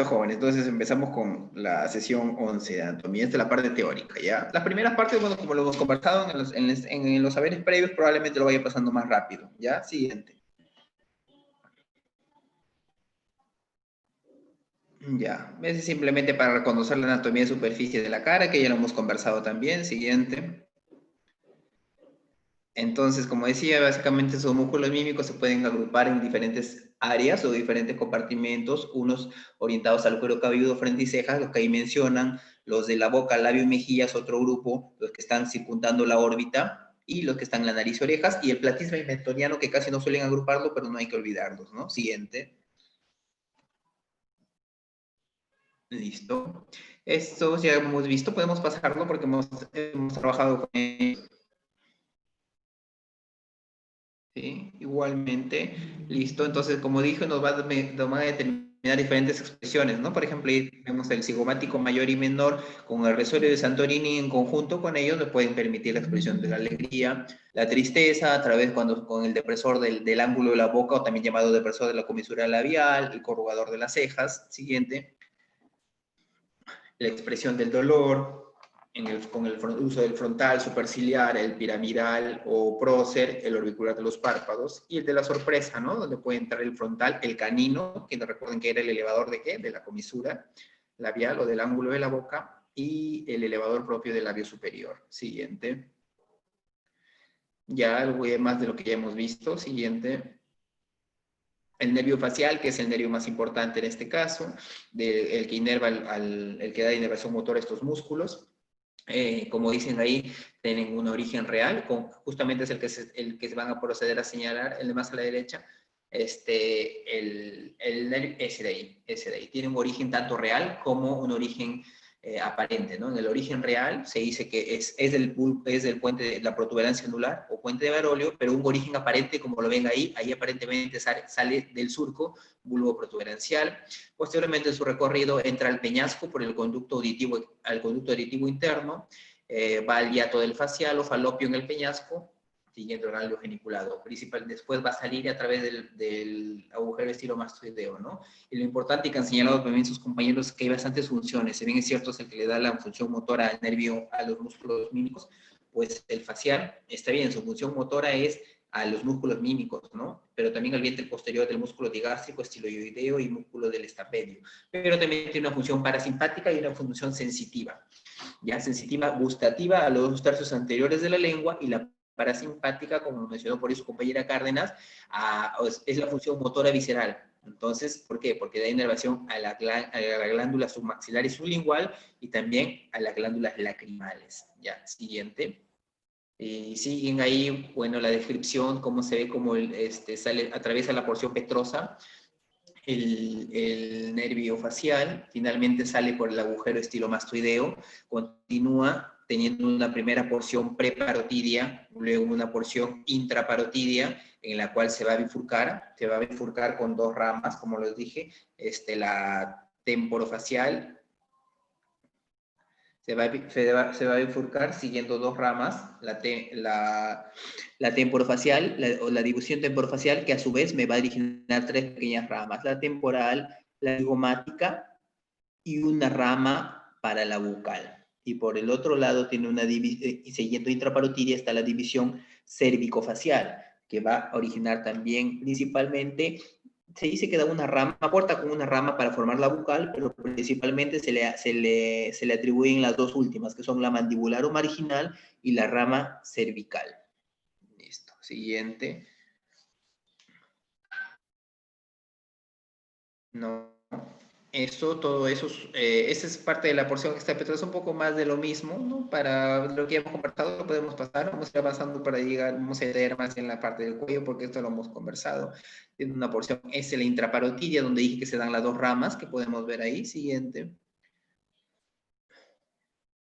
Jóvenes, entonces empezamos con la sesión 11 de anatomía, esta es la parte teórica, ¿ya? Las primeras partes, bueno, como lo hemos conversado en los saberes previos, probablemente lo vaya pasando más rápido, ¿ya? Siguiente. Ya, es simplemente para reconocer la anatomía de superficie de la cara, que ya lo hemos conversado también. Siguiente. Entonces, como decía, básicamente esos músculos mímicos se pueden agrupar en diferentes áreas o diferentes compartimentos, unos orientados al cuero cabelludo, frente y cejas, los que ahí mencionan, los de la boca, labio y mejillas, otro grupo, los que están circundando la órbita, y los que están en la nariz y orejas, y el platisma inventoriano, que casi no suelen agruparlo, pero no hay que olvidarlos, ¿no? Siguiente. Listo. Esto ya hemos visto, podemos pasarlo porque hemos trabajado con ellos. ¿Sí? Igualmente, listo. Entonces, como dije, nos van a determinar diferentes expresiones, ¿no? Por ejemplo, ahí vemos el cigomático mayor y menor con el resorio de Santorini en conjunto con ellos, nos pueden permitir la expresión de la alegría, la tristeza, a través con el depresor del ángulo de la boca, o también llamado depresor de la comisura labial, el corrugador de las cejas. Siguiente. La expresión del dolor, con el uso del frontal, superciliar, el piramidal o prócer, el orbicular de los párpados, y el de la sorpresa, ¿no? Donde puede entrar el frontal, el canino, que recuerden que era el elevador de ¿qué? De la comisura labial o del ángulo de la boca, y el elevador propio del labio superior. Siguiente. Ya algo más de lo que ya hemos visto. Siguiente. El nervio facial, que es el nervio más importante en este caso, el que inerva el que da inervación motora a estos músculos. Como dicen ahí, tienen un origen real, justamente es el que se van a proceder a señalar, el de más a la derecha, ese de ahí, tiene un origen tanto real como un origen aparente, ¿no? En el origen real se dice que es del puente de la protuberancia anular o puente de Barolio, pero un origen aparente, como lo ven ahí aparentemente sale del surco bulbo protuberancial. Posteriormente en su recorrido entra al peñasco por el conducto auditivo interno, va al hiato del facial o falopio en el peñasco, siguiendo el radio geniculado. Después va a salir a través del agujero estilomastoideo, ¿no? Y lo importante que han señalado también sus compañeros es que hay bastantes funciones. Si bien es cierto es el que le da la función motora al nervio, a los músculos mímicos, pues el facial está bien, su función motora es a los músculos mímicos, ¿no? Pero también al vientre posterior del músculo digástrico, estiloideo y músculo del estapedio. Pero también tiene una función parasimpática y una función sensitiva. Ya sensitiva gustativa a los 2 tercios anteriores de la lengua, y la parasimpática, como mencionó por ahí su compañera Cárdenas, es la función motora visceral. Entonces, ¿por qué? Porque da inervación a la glándula submaxilar y sublingual, y también a las glándulas lacrimales. Ya, siguiente. Y siguen ahí, bueno, la descripción, cómo se ve, cómo atraviesa la porción petrosa, el nervio facial, finalmente sale por el agujero estilomastoideo, continúa teniendo una primera porción preparotidia, luego una porción intraparotidia, en la cual se va a bifurcar con 2 ramas, como les dije, la temporofacial se va a bifurcar siguiendo 2 ramas, la temporofacial, o la difusión temporofacial, que a su vez me va a originar 3 pequeñas ramas, la temporal, la zigomática y una rama para la bucal. Y por el otro lado tiene una división, y siguiendo intraparotidia está la división cérvico-facial, que va a originar también principalmente, se dice que da una rama, aporta con una rama para formar la bucal, pero principalmente se le atribuyen las 2 últimas, que son la mandibular o marginal y la rama cervical. Listo. Siguiente. No. Todo eso, esa es parte de la porción que está petrosa, un poco más de lo mismo, ¿no? Para lo que hemos conversado, lo podemos pasar, vamos a ir avanzando para llegar, vamos a leer más en la parte del cuello, porque esto lo hemos conversado. Tiene una porción, es la intraparotidia, donde dije que se dan las 2 ramas, que podemos ver ahí. Siguiente.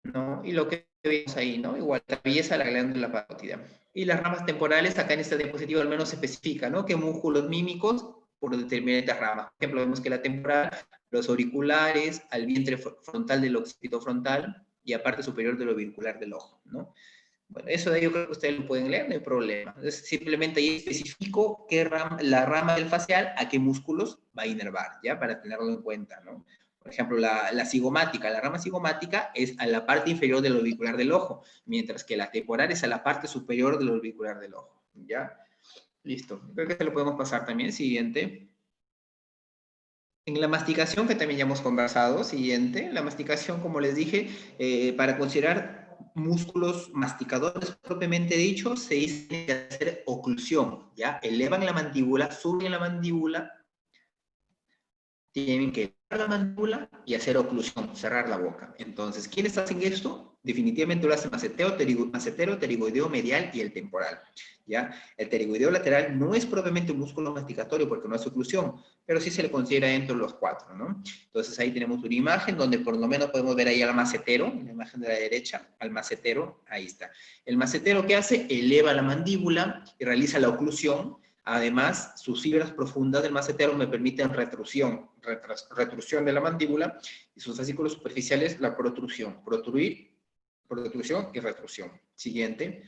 ¿No? Y lo que vemos ahí, ¿no? Igual atraviesa la glándula parótida. Y las ramas temporales, acá en esta diapositiva al menos se especifica, ¿no? Que músculos mímicos por determinadas ramas. Por ejemplo, vemos que la temporal, los auriculares, al vientre frontal del occipito frontal y a parte superior del orbicular del ojo, ¿no? Bueno, eso de ahí yo creo que ustedes lo pueden leer, no hay problema. Entonces, simplemente ahí especifico la rama del facial a qué músculos va a inervar, ¿ya? Para tenerlo en cuenta, ¿no? Por ejemplo, la cigomática, la rama cigomática es a la parte inferior del orbicular del ojo, mientras que la temporal es a la parte superior del orbicular del ojo, ¿ya? Listo. Creo que se lo podemos pasar también. Siguiente. En la masticación, que también ya hemos conversado, siguiente, la masticación, como les dije, para considerar músculos masticadores propiamente dicho, se dice que hacer oclusión, ¿ya? Elevan la mandíbula, suben la mandíbula, tienen que elevar la mandíbula y hacer oclusión, cerrar la boca. Entonces, ¿quiénes hacen esto? Definitivamente lo hacen macetero, pterigoideo medial y el temporal, ¿ya? El pterigoideo lateral no es propiamente un músculo masticatorio porque no hace oclusión, pero sí se le considera dentro de los cuatro, ¿no? Entonces, ahí tenemos una imagen donde por lo menos podemos ver ahí al macetero, en la imagen de la derecha, al macetero, ahí está. El macetero, ¿qué hace? Eleva la mandíbula y realiza la oclusión. Además, sus fibras profundas del macetero me permiten retrusión de la mandíbula y sus fascículos superficiales la protrusión. Protrusión y retrusión. Siguiente.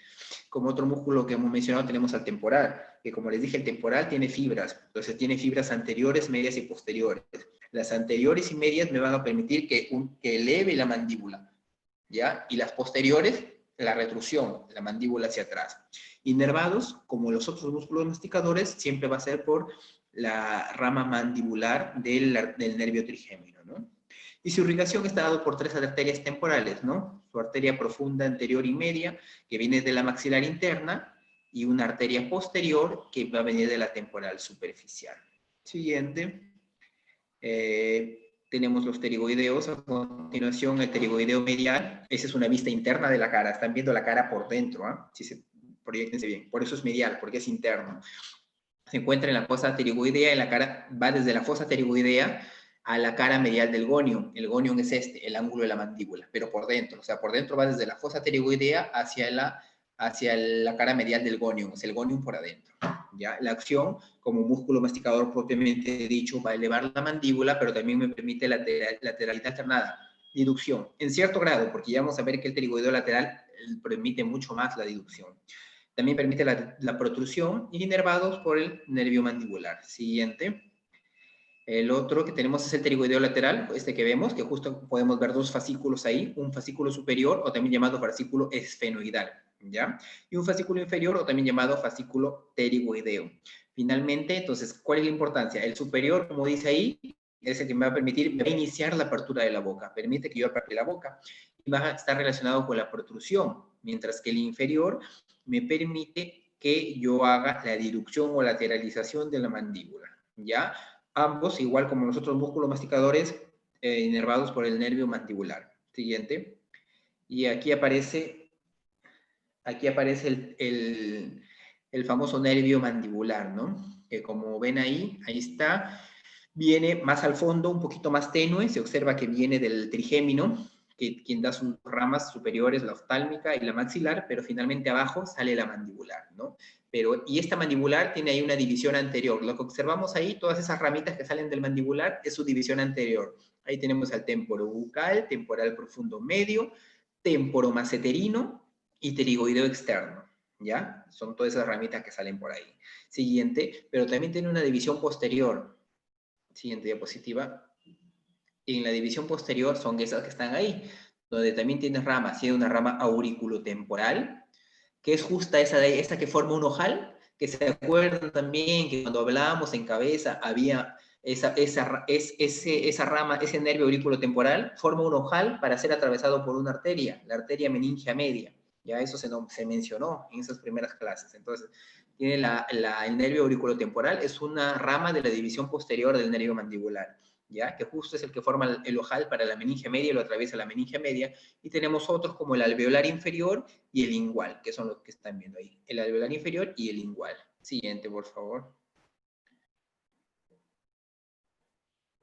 Como otro músculo que hemos mencionado tenemos al temporal, que como les dije, el temporal tiene fibras. Entonces tiene fibras anteriores, medias y posteriores. Las anteriores y medias me van a permitir que eleve la mandíbula, ¿ya? Y las posteriores, la retrusión, la mandíbula hacia atrás. Inervados, como los otros músculos masticadores, siempre va a ser por la rama mandibular del nervio trigémino, ¿no? Y su irrigación está dado por tres arterias temporales, ¿no? Su arteria profunda anterior y media, que viene de la maxilar interna, y una arteria posterior, que va a venir de la temporal superficial. Siguiente. Tenemos los pterigoideos. A continuación, el pterigoideo medial. Esa es una vista interna de la cara. Están viendo la cara por dentro, ¿eh? Si se proyectense bien. Por eso es medial, porque es interno. Se encuentra en la fosa pterigoidea, en la cara, va desde la fosa pterigoidea a la cara medial del gonium. El gonium es este, el ángulo de la mandíbula, pero por dentro. O sea, por dentro va desde la fosa pterigoidea hacia la cara medial del gonium, es el gonium por adentro. ¿Ya? La acción, como músculo masticador propiamente dicho, va a elevar la mandíbula, pero también me permite lateralidad alternada, deducción, en cierto grado, porque ya vamos a ver que el pterigoideo lateral permite mucho más la deducción. También permite la protrusión y inervados por el nervio mandibular. Siguiente. El otro que tenemos es el pterigoideo lateral, este que vemos, que justo podemos ver dos fascículos ahí, un fascículo superior o también llamado fascículo esfenoidal, ¿ya? Y un fascículo inferior o también llamado fascículo pterigoideo. Finalmente, entonces, ¿cuál es la importancia? El superior, como dice ahí, es el que me va a permitir, me va a iniciar la apertura de la boca, permite que yo aperte la boca y va a estar relacionado con la protrusión, mientras que el inferior me permite que yo haga la diducción o lateralización de la mandíbula, ¿ya? Ambos, igual como los otros músculos masticadores, inervados por el nervio mandibular. Siguiente. Y aquí aparece el famoso nervio mandibular, ¿no? Que como ven ahí está, viene más al fondo, un poquito más tenue, se observa que viene del trigémino, quien da sus ramas superiores, la oftálmica y la maxilar, pero finalmente abajo sale la mandibular, ¿no? Y esta mandibular tiene ahí una división anterior. Lo que observamos ahí, todas esas ramitas que salen del mandibular, es su división anterior. Ahí tenemos al temporo bucal, temporal profundo medio, temporo maceterino y pterigoideo externo, ¿ya? Son todas esas ramitas que salen por ahí. Siguiente, pero también tiene una división posterior. Siguiente diapositiva. Y en la división posterior son esas que están ahí, donde también tienes ramas. Tiene una rama auriculotemporal, que es justa esa que forma un ojal, que se acuerdan también que cuando hablábamos en cabeza había esa rama, ese nervio auriculotemporal, forma un ojal para ser atravesado por una arteria, la arteria meningia media. Ya eso se mencionó en esas primeras clases. Entonces, tiene el nervio auriculotemporal, es una rama de la división posterior del nervio mandibular, ¿ya? Que justo es el que forma el ojal para la meningia media, lo atraviesa la meningia media, y tenemos otros como el alveolar inferior y el lingual, que son los que están viendo ahí. El alveolar inferior y el lingual. Siguiente, por favor.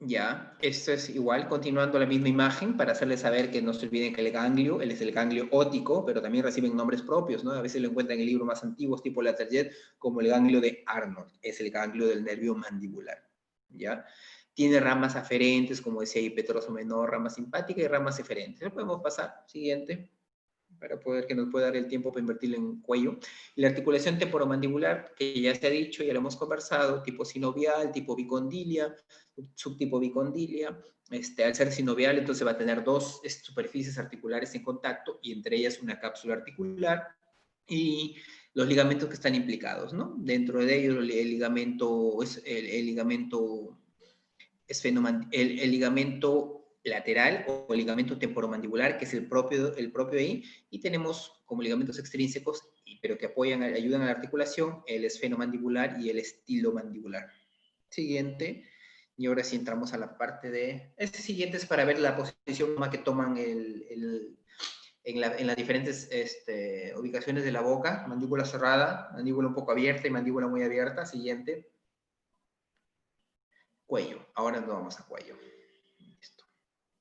Ya, esto es igual, continuando la misma imagen, para hacerles saber que no se olviden que el ganglio, él es el ganglio óptico, pero también reciben nombres propios, ¿no? A veces lo encuentran en libros más antiguos, tipo Laterjet, como el ganglio de Arnold, es el ganglio del nervio mandibular, ¿ya? Tiene ramas aferentes, como decía ahí, petroso menor, rama simpática y ramas eferentes. ¿Lo podemos pasar? Siguiente. para poder que nos pueda dar el tiempo para invertirlo en cuello. Y la articulación temporomandibular, que ya se ha dicho, ya lo hemos conversado, tipo sinovial, tipo bicondilia, subtipo bicondilia. Al ser sinovial, entonces va a tener dos superficies articulares en contacto y entre ellas una cápsula articular y los ligamentos que están implicados, ¿no? Dentro de ellos el ligamento el ligamento lateral o el ligamento temporomandibular, que es el propio ahí, y tenemos como ligamentos extrínsecos, pero que ayudan a la articulación, el esfenomandibular y el estilomandibular. Siguiente. Y ahora sí entramos a la parte de... Este siguiente es para ver la posición que toman en las diferentes ubicaciones de la boca. Mandíbula cerrada, mandíbula un poco abierta y mandíbula muy abierta. Siguiente. Cuello. Ahora nos vamos a cuello. Listo.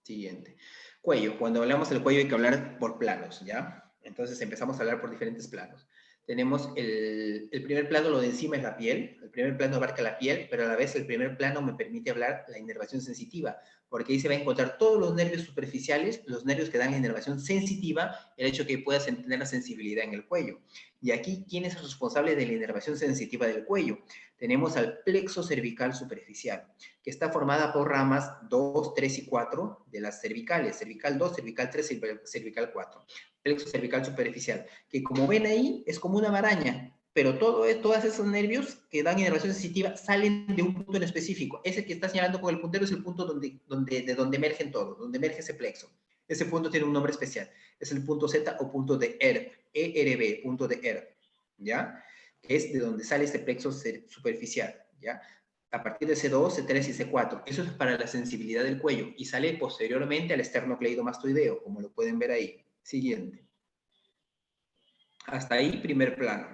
Siguiente. Cuello. Cuando hablamos del cuello hay que hablar por planos, ¿ya? Entonces empezamos a hablar por diferentes planos. Tenemos el primer plano, lo de encima es la piel. El primer plano abarca la piel, pero a la vez el primer plano me permite hablar la inervación sensitiva, porque ahí se va a encontrar todos los nervios superficiales, los nervios que dan la inervación sensitiva, el hecho que puedas tener la sensibilidad en el cuello. Y aquí, ¿quién es el responsable de la inervación sensitiva del cuello? Tenemos al plexo cervical superficial, que está formada por ramas 2, 3 y 4 de las cervicales, cervical 2, cervical 3, cervical 4. Plexo cervical superficial, que como ven ahí, es como una maraña, pero todos esos nervios que dan inervación sensitiva salen de un punto en específico. Ese que está señalando con el puntero es el punto de donde emergen todos, donde emerge ese plexo. Ese punto tiene un nombre especial. Es el punto Z o punto de ERB, ERB, punto de ERB, ¿ya? Que es de donde sale este plexo superficial, ¿ya? A partir de C2, C3 y C4. Eso es para la sensibilidad del cuello y sale posteriormente al esternocleidomastoideo, como lo pueden ver ahí. Siguiente. Hasta ahí, primer plano.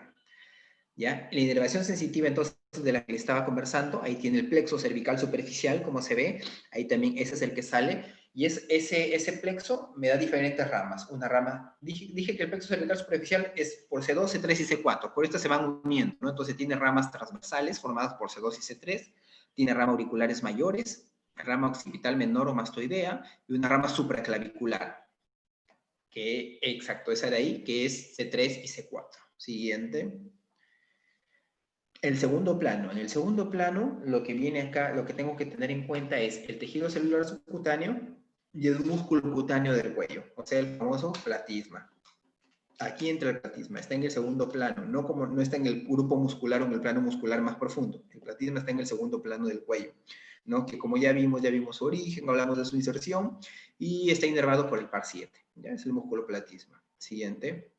¿Ya? La inervación sensitiva, entonces, de la que estaba conversando, ahí tiene el plexo cervical superficial, como se ve. Ahí también ese es el que sale. Y ese plexo me da diferentes ramas. Una rama, dije que el plexo cervical superficial es por C2, C3 y C4. Por esto se van uniendo, ¿no? Entonces tiene ramas transversales formadas por C2 y C3. Tiene ramas auriculares mayores, rama occipital menor o mastoidea y una rama supraclavicular. Que, exacto, esa de ahí, que es C3 y C4. Siguiente. El segundo plano. En el segundo plano, lo que viene acá, lo que tengo que tener en cuenta es el tejido celular subcutáneo y el músculo cutáneo del cuello, o sea, el famoso platisma. Aquí entra el platisma, está en el segundo plano, no está en el grupo muscular o en el plano muscular más profundo. El platisma está en el segundo plano del cuello, ¿no? Que como ya vimos su origen, hablamos de su inserción y está inervado por el par 7, ¿ya? Es el músculo platisma. Siguiente.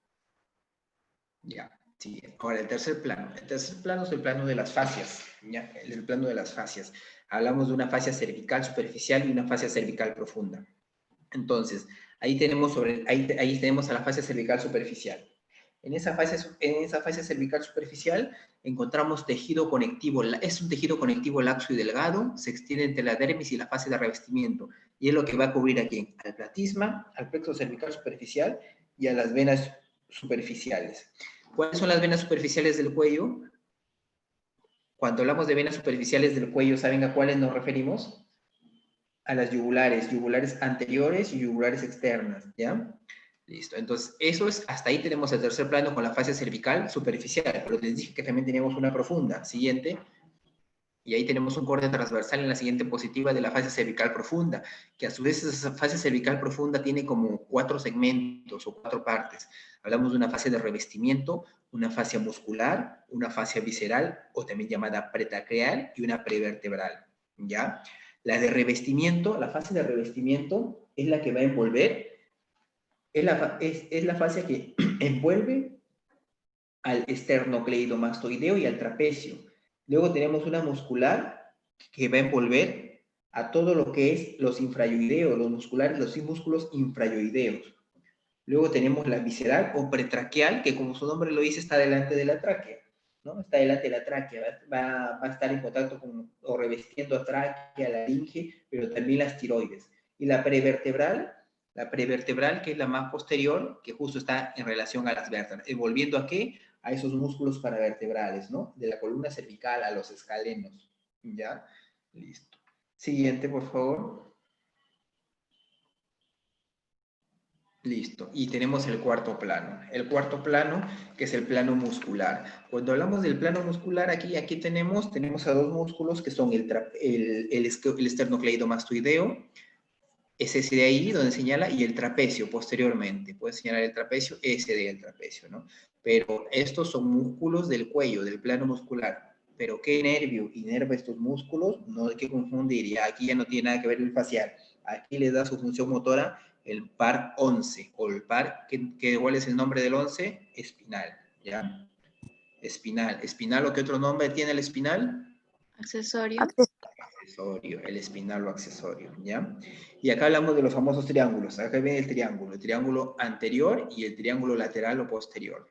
Ya. Sí, ahora el tercer plano. El tercer plano es el plano de las fascias, ¿ya? El plano de las fascias. Hablamos de una fascia cervical superficial y una fascia cervical profunda. Entonces, ahí tenemos, ahí tenemos a la fascia cervical superficial. En esa fascia cervical superficial encontramos tejido conectivo. Es un tejido conectivo laxo y delgado, se extiende entre la dermis y la fase de revestimiento. Y es lo que va a cubrir aquí, al platisma, al plexo cervical superficial y a las venas superficiales. ¿Cuáles son las venas superficiales del cuello? Cuando hablamos de venas superficiales del cuello, ¿saben a cuáles nos referimos? A las yugulares, yugulares anteriores y yugulares externas, ¿ya? Listo, entonces eso es, hasta ahí tenemos el tercer plano con la fascia cervical superficial, pero les dije que también teníamos una profunda. Siguiente. Y ahí tenemos un corte transversal en la siguiente positiva de la fascia cervical profunda, que a su vez esa fascia cervical profunda tiene como 4 segmentos o 4 partes. Hablamos de una fascia de revestimiento, una fascia muscular, una fascia visceral, o también llamada pretraclear, y una prevertebral, ¿ya? La de revestimiento, la fascia de revestimiento es la que va a envolver, es la fascia que envuelve al esternocleidomastoideo y al trapecio. Luego tenemos una muscular que va a envolver a todo lo que es los infrayoideos, los musculares, los músculos infrayoideos. Luego tenemos la visceral o pretraqueal, que como su nombre lo dice, está delante de la tráquea, ¿no? Está delante de la tráquea, va a estar en contacto con, o revestiendo a tráquea, la laringe, pero también las tiroides. Y la prevertebral, que es la más posterior, que justo está en relación a las vértebras, envolviendo a qué? A esos músculos paravertebrales, ¿no? De la columna cervical a los escalenos, ¿ya? Listo. Siguiente, por favor. Listo. Y tenemos el cuarto plano. El cuarto plano, que es el plano muscular. Cuando hablamos del plano muscular, aquí tenemos a dos músculos que son el esternocleidomastoideo, es ese de ahí donde señala, y el trapecio posteriormente. Puede señalar el trapecio, ese del trapecio, ¿no? Pero estos son músculos del cuello, del plano muscular. Pero ¿qué nervio inerva estos músculos? No hay que confundir, ya aquí ya no tiene nada que ver el facial. Aquí les da su función motora el par 11, o el par, ¿cuál es el nombre del 11? Espinal, ¿ya? Espinal. ¿Espinal o qué otro nombre tiene el espinal? Accesorio. Accesorio, el espinal o accesorio, ¿ya? Y acá hablamos de los famosos triángulos. Acá viene el triángulo anterior y el triángulo lateral o posterior.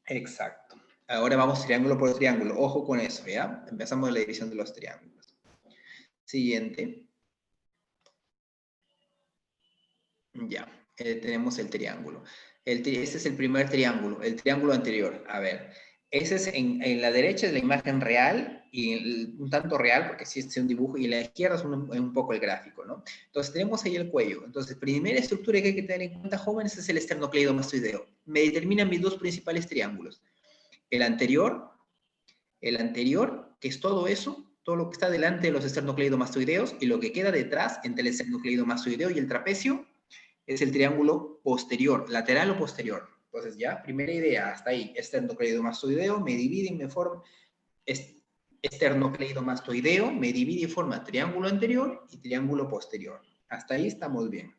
Exacto. Ahora vamos triángulo por triángulo. Ojo con eso, ¿ya? Empezamos la división de los triángulos. Siguiente. Ya, tenemos el triángulo. Este es el primer triángulo, el triángulo anterior. A ver, ese es en la derecha es la imagen real, y un tanto real, porque sí es un dibujo, y en la izquierda es un poco el gráfico, ¿no? Entonces tenemos ahí el cuello. Entonces, primera estructura que hay que tener en cuenta, jóvenes, es el esternocleidomastoideo. Me determinan mis dos principales triángulos. El anterior, que es todo eso, todo lo que está delante de los esternocleidomastoideos, y lo que queda detrás entre el esternocleidomastoideo y el trapecio, es el triángulo posterior, lateral o posterior. Entonces ya, primera idea, hasta ahí, esternocleidomastoideo, me divide y me forma, esternocleidomastoideo, me divide y forma triángulo anterior y triángulo posterior. Hasta ahí estamos bien.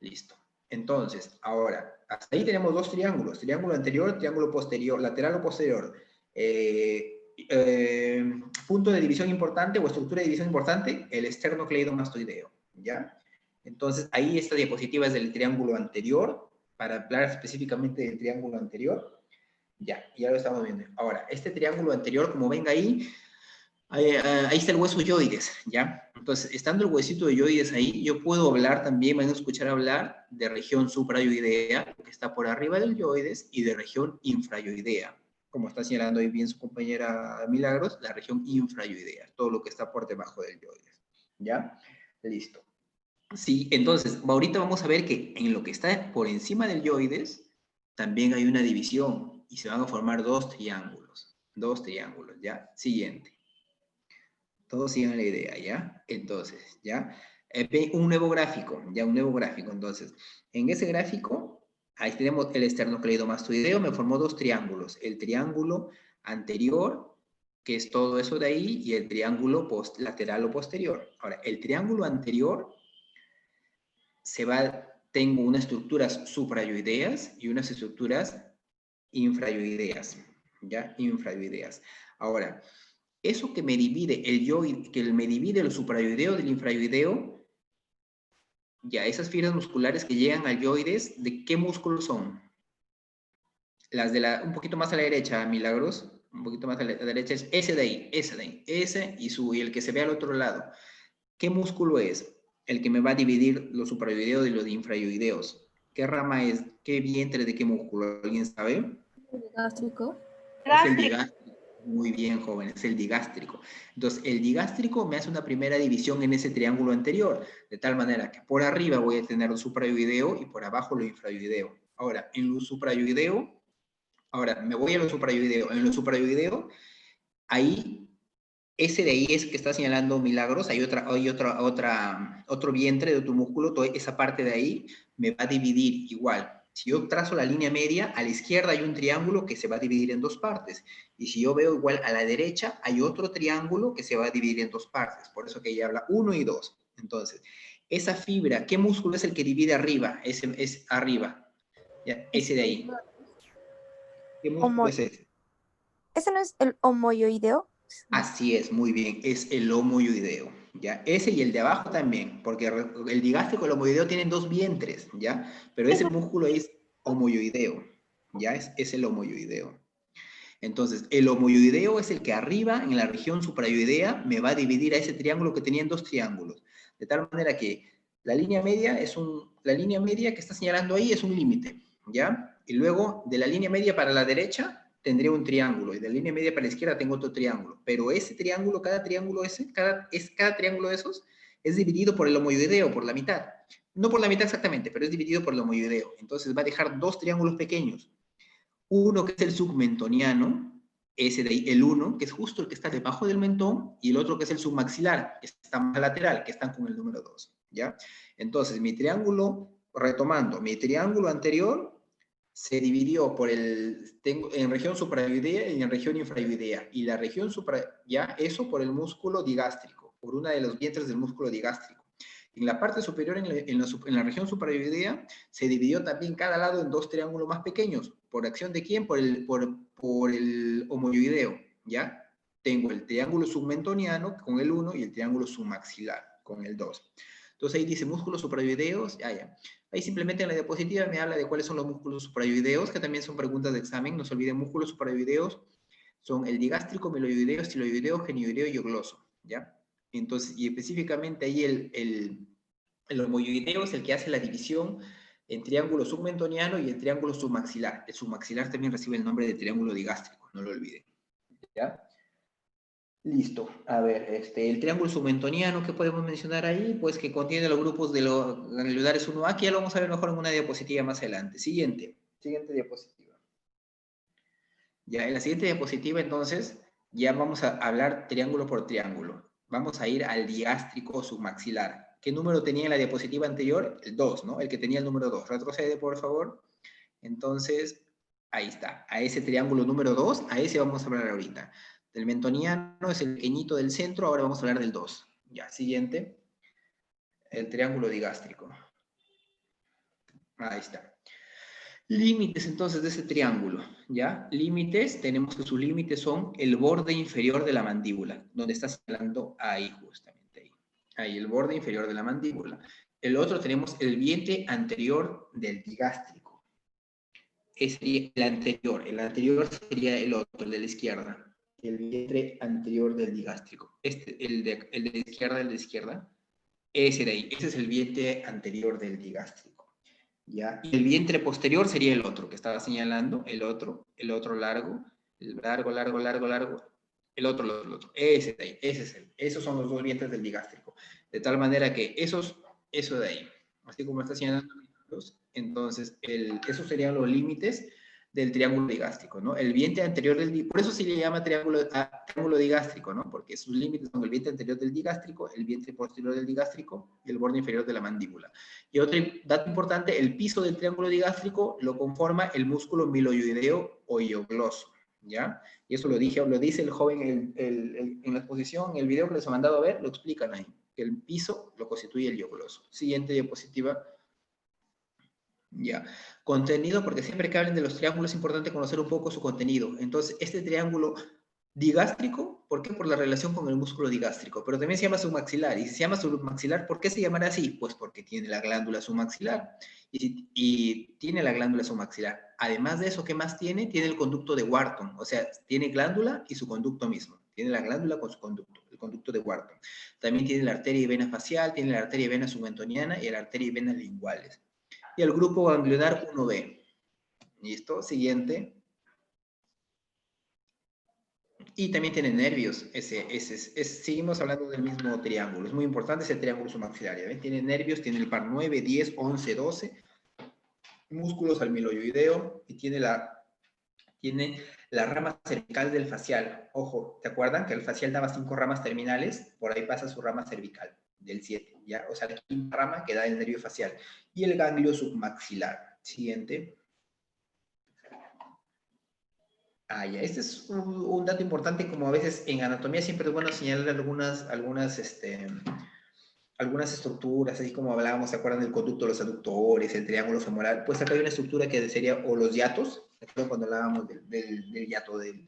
Listo. Entonces, ahora, hasta ahí tenemos dos triángulos, triángulo anterior, triángulo posterior, lateral o posterior. Punto de división importante o estructura de división importante, el esternocleidomastoideo, ¿ya? Entonces, ahí esta diapositiva es del triángulo anterior, para hablar específicamente del triángulo anterior. Ya lo estamos viendo. Ahora, este triángulo anterior, como ven ahí está el hueso yoides, ¿ya? Entonces, estando el huesito de yoides ahí, yo puedo hablar también, van a escuchar hablar de región suprayoidea, que está por arriba del yoides, y de región infrayoidea. Como está señalando ahí bien su compañera Milagros, la región infrayoidea, todo lo que está por debajo del yoides, ¿ya? Listo. Sí, entonces, ahorita vamos a ver que en lo que está por encima del yoides, también hay una división, y se van a formar dos triángulos, ¿ya? Siguiente. Todos siguen la idea, ¿ya? Entonces, ¿ya? Un nuevo gráfico, ya un nuevo gráfico. Entonces, en ese gráfico, ahí tenemos el esternocleidomastoideo, me formó dos triángulos. El triángulo anterior, que es todo eso de ahí, y el triángulo lateral o posterior. Ahora, el triángulo anterior tengo unas estructuras suprayoideas y unas estructuras infrayoideas, ¿ya? Infrayoideas. Ahora, eso que me divide me divide el suprayoideo del infrayoideo, ya esas fibras musculares que llegan al yoides, ¿de qué músculos son? Las de un poquito más a la derecha, Milagros, un poquito más a la derecha es ese de ahí, ese y el que se ve al otro lado. ¿Qué músculo es? El que me va a dividir los suprayoideos de los infrayoideos. ¿Qué rama es? ¿Qué vientre de qué músculo? ¿Alguien sabe? El gástrico. Es el digástrico. Muy bien, joven, es el digástrico. Entonces, el digástrico me hace una primera división en ese triángulo anterior, de tal manera que por arriba voy a tener lo suprayoideo y por abajo lo infrayoideo. Ahora, en lo suprayoideo, ahora me voy a lo suprayoideo. En lo suprayoideo, ahí, ese de ahí es que está señalando Milagros, hay otro vientre de tu músculo, toda esa parte de ahí me va a dividir igual. Si yo trazo la línea media, a la izquierda hay un triángulo que se va a dividir en dos partes. Y si yo veo igual a la derecha, hay otro triángulo que se va a dividir en dos partes. Por eso que ella habla 1 y 2. Entonces, esa fibra, ¿qué músculo es el que divide arriba? Ese es arriba. ¿Ya? Ese de ahí. ¿Qué músculo es ese? ¿Ese no es el homoyoideo? Así es, muy bien. Es el homoyoideo. ¿Ya? Ese y el de abajo también, porque el digástrico y el homoyoideo tienen dos vientres, ¿ya? Pero ese músculo es homoyoideo, ¿ya? Es el homoyoideo. Entonces, el homoyoideo es el que arriba, en la región suprayoidea, me va a dividir a ese triángulo que tenía en dos triángulos. De tal manera que la línea media que está señalando ahí es un límite, ¿ya? Y luego, de la línea media para la derecha, tendré un triángulo, y de la línea media para la izquierda tengo otro triángulo. Pero ese triángulo, cada triángulo de esos, es dividido por el homoyoideo, por la mitad. No por la mitad exactamente, pero es dividido por el homoiodeo. Entonces va a dejar dos triángulos pequeños. Uno que es el submentoniano, ese de ahí, el 1, que es justo el que está debajo del mentón, y el otro que es el submaxilar, que está más lateral, que están con el número 2, ¿ya? Entonces, mi triángulo, retomando, mi triángulo anterior se dividió por en región suprayoidea y en región infrayoidea, y la región ya, eso por el músculo digástrico, por una de los vientres del músculo digástrico. En la parte superior, en la región suprayoidea, se dividió también cada lado en dos triángulos más pequeños. ¿Por acción de quién? Por el homoioideo, ¿ya? Tengo el triángulo submentoniano con el 1 y el triángulo submaxilar con el 2. Entonces ahí dice músculos suprayoideos, ya. Ahí simplemente en la diapositiva me habla de cuáles son los músculos suprayoideos, que también son preguntas de examen. No se olviden, músculos suprayoideos son el digástrico, meloideo, estiloideo, genioideo y eugloso, ¿ya? Entonces, y específicamente ahí el homoioideo es el que hace la división en triángulo submentoniano y el triángulo submaxilar. El submaxilar también recibe el nombre de triángulo digástrico, no lo olviden, ¿ya? Listo. A ver, el triángulo submentoniano, ¿qué podemos mencionar ahí? Pues que contiene los grupos de los ganglionares 1A, que ya lo vamos a ver mejor en una diapositiva más adelante. Siguiente diapositiva. Ya, en la siguiente diapositiva, entonces, ya vamos a hablar triángulo por triángulo. Vamos a ir al digástrico submaxilar. ¿Qué número tenía en la diapositiva anterior? El 2, ¿no? El que tenía el número 2. Retrocede, por favor. Entonces, ahí está. A ese triángulo número 2, a ese vamos a hablar ahorita. El mentoniano es el pequeñito del centro, ahora vamos a hablar del 2. Ya, siguiente. El triángulo digástrico. Ahí está. Límites entonces de ese triángulo, ¿ya? Límites, tenemos que sus límites son el borde inferior de la mandíbula, donde está señalando ahí justamente, ahí. Ahí, el borde inferior de la mandíbula. El otro tenemos el vientre anterior del digástrico. Ese sería el anterior sería el otro, el de la izquierda. El vientre anterior del digástrico. El de la izquierda, ese de ahí, ese es el vientre anterior del digástrico. ¿Ya? Y el vientre posterior sería el otro que estaba señalando, el otro largo, el otro. Ese de ahí, ese es esos son los dos vientres del digástrico. De tal manera que eso de ahí, así como está señalando, entonces esos serían los límites del triángulo digástrico, ¿no? El vientre anterior por eso se le llama triángulo digástrico, ¿no? Porque sus límites son el vientre anterior del digástrico, el vientre posterior del digástrico y el borde inferior de la mandíbula. Y otro dato importante, el piso del triángulo digástrico lo conforma el músculo miloioideo o iogloso, ¿ya? Y eso lo dice el joven en la exposición, en el video que les he mandado a ver, lo explican ahí, que el piso lo constituye el iogloso. Siguiente diapositiva. Ya. Contenido, porque siempre que hablen de los triángulos es importante conocer un poco su contenido. Entonces, este triángulo digástrico, ¿por qué? Por la relación con el músculo digástrico, pero también se llama submaxilar. Y si se llama submaxilar, ¿por qué se llamará así? Pues porque tiene la glándula submaxilar. Y tiene la glándula submaxilar. Además de eso, ¿qué más tiene? Tiene el conducto de Wharton. O sea, tiene glándula y su conducto mismo. Tiene la glándula con su conducto, el conducto de Wharton. También tiene la arteria y vena facial, tiene la arteria y vena submentoniana y la arteria y vena linguales. Y el grupo ganglionar 1B. ¿Listo? Siguiente. Y también tiene nervios. Seguimos hablando del mismo triángulo. Es muy importante ese triángulo submaxilar. ¿Ven? Tiene nervios, tiene el par 9, 10, 11, 12. Músculos al miloioideo y tiene la rama cervical del facial. Ojo, ¿te acuerdan que el facial daba 5 ramas terminales? Por ahí pasa su rama cervical, del 7, ¿ya? O sea, la quinta rama que da el nervio facial. Y el ganglio submaxilar. Siguiente. Ya. Este es un dato importante, como a veces en anatomía siempre es bueno señalar algunas estructuras, así como hablábamos, ¿se acuerdan del conducto de los aductores, el triángulo femoral? Pues acá hay una estructura que sería, o los hiatos, cuando hablábamos del hiato, del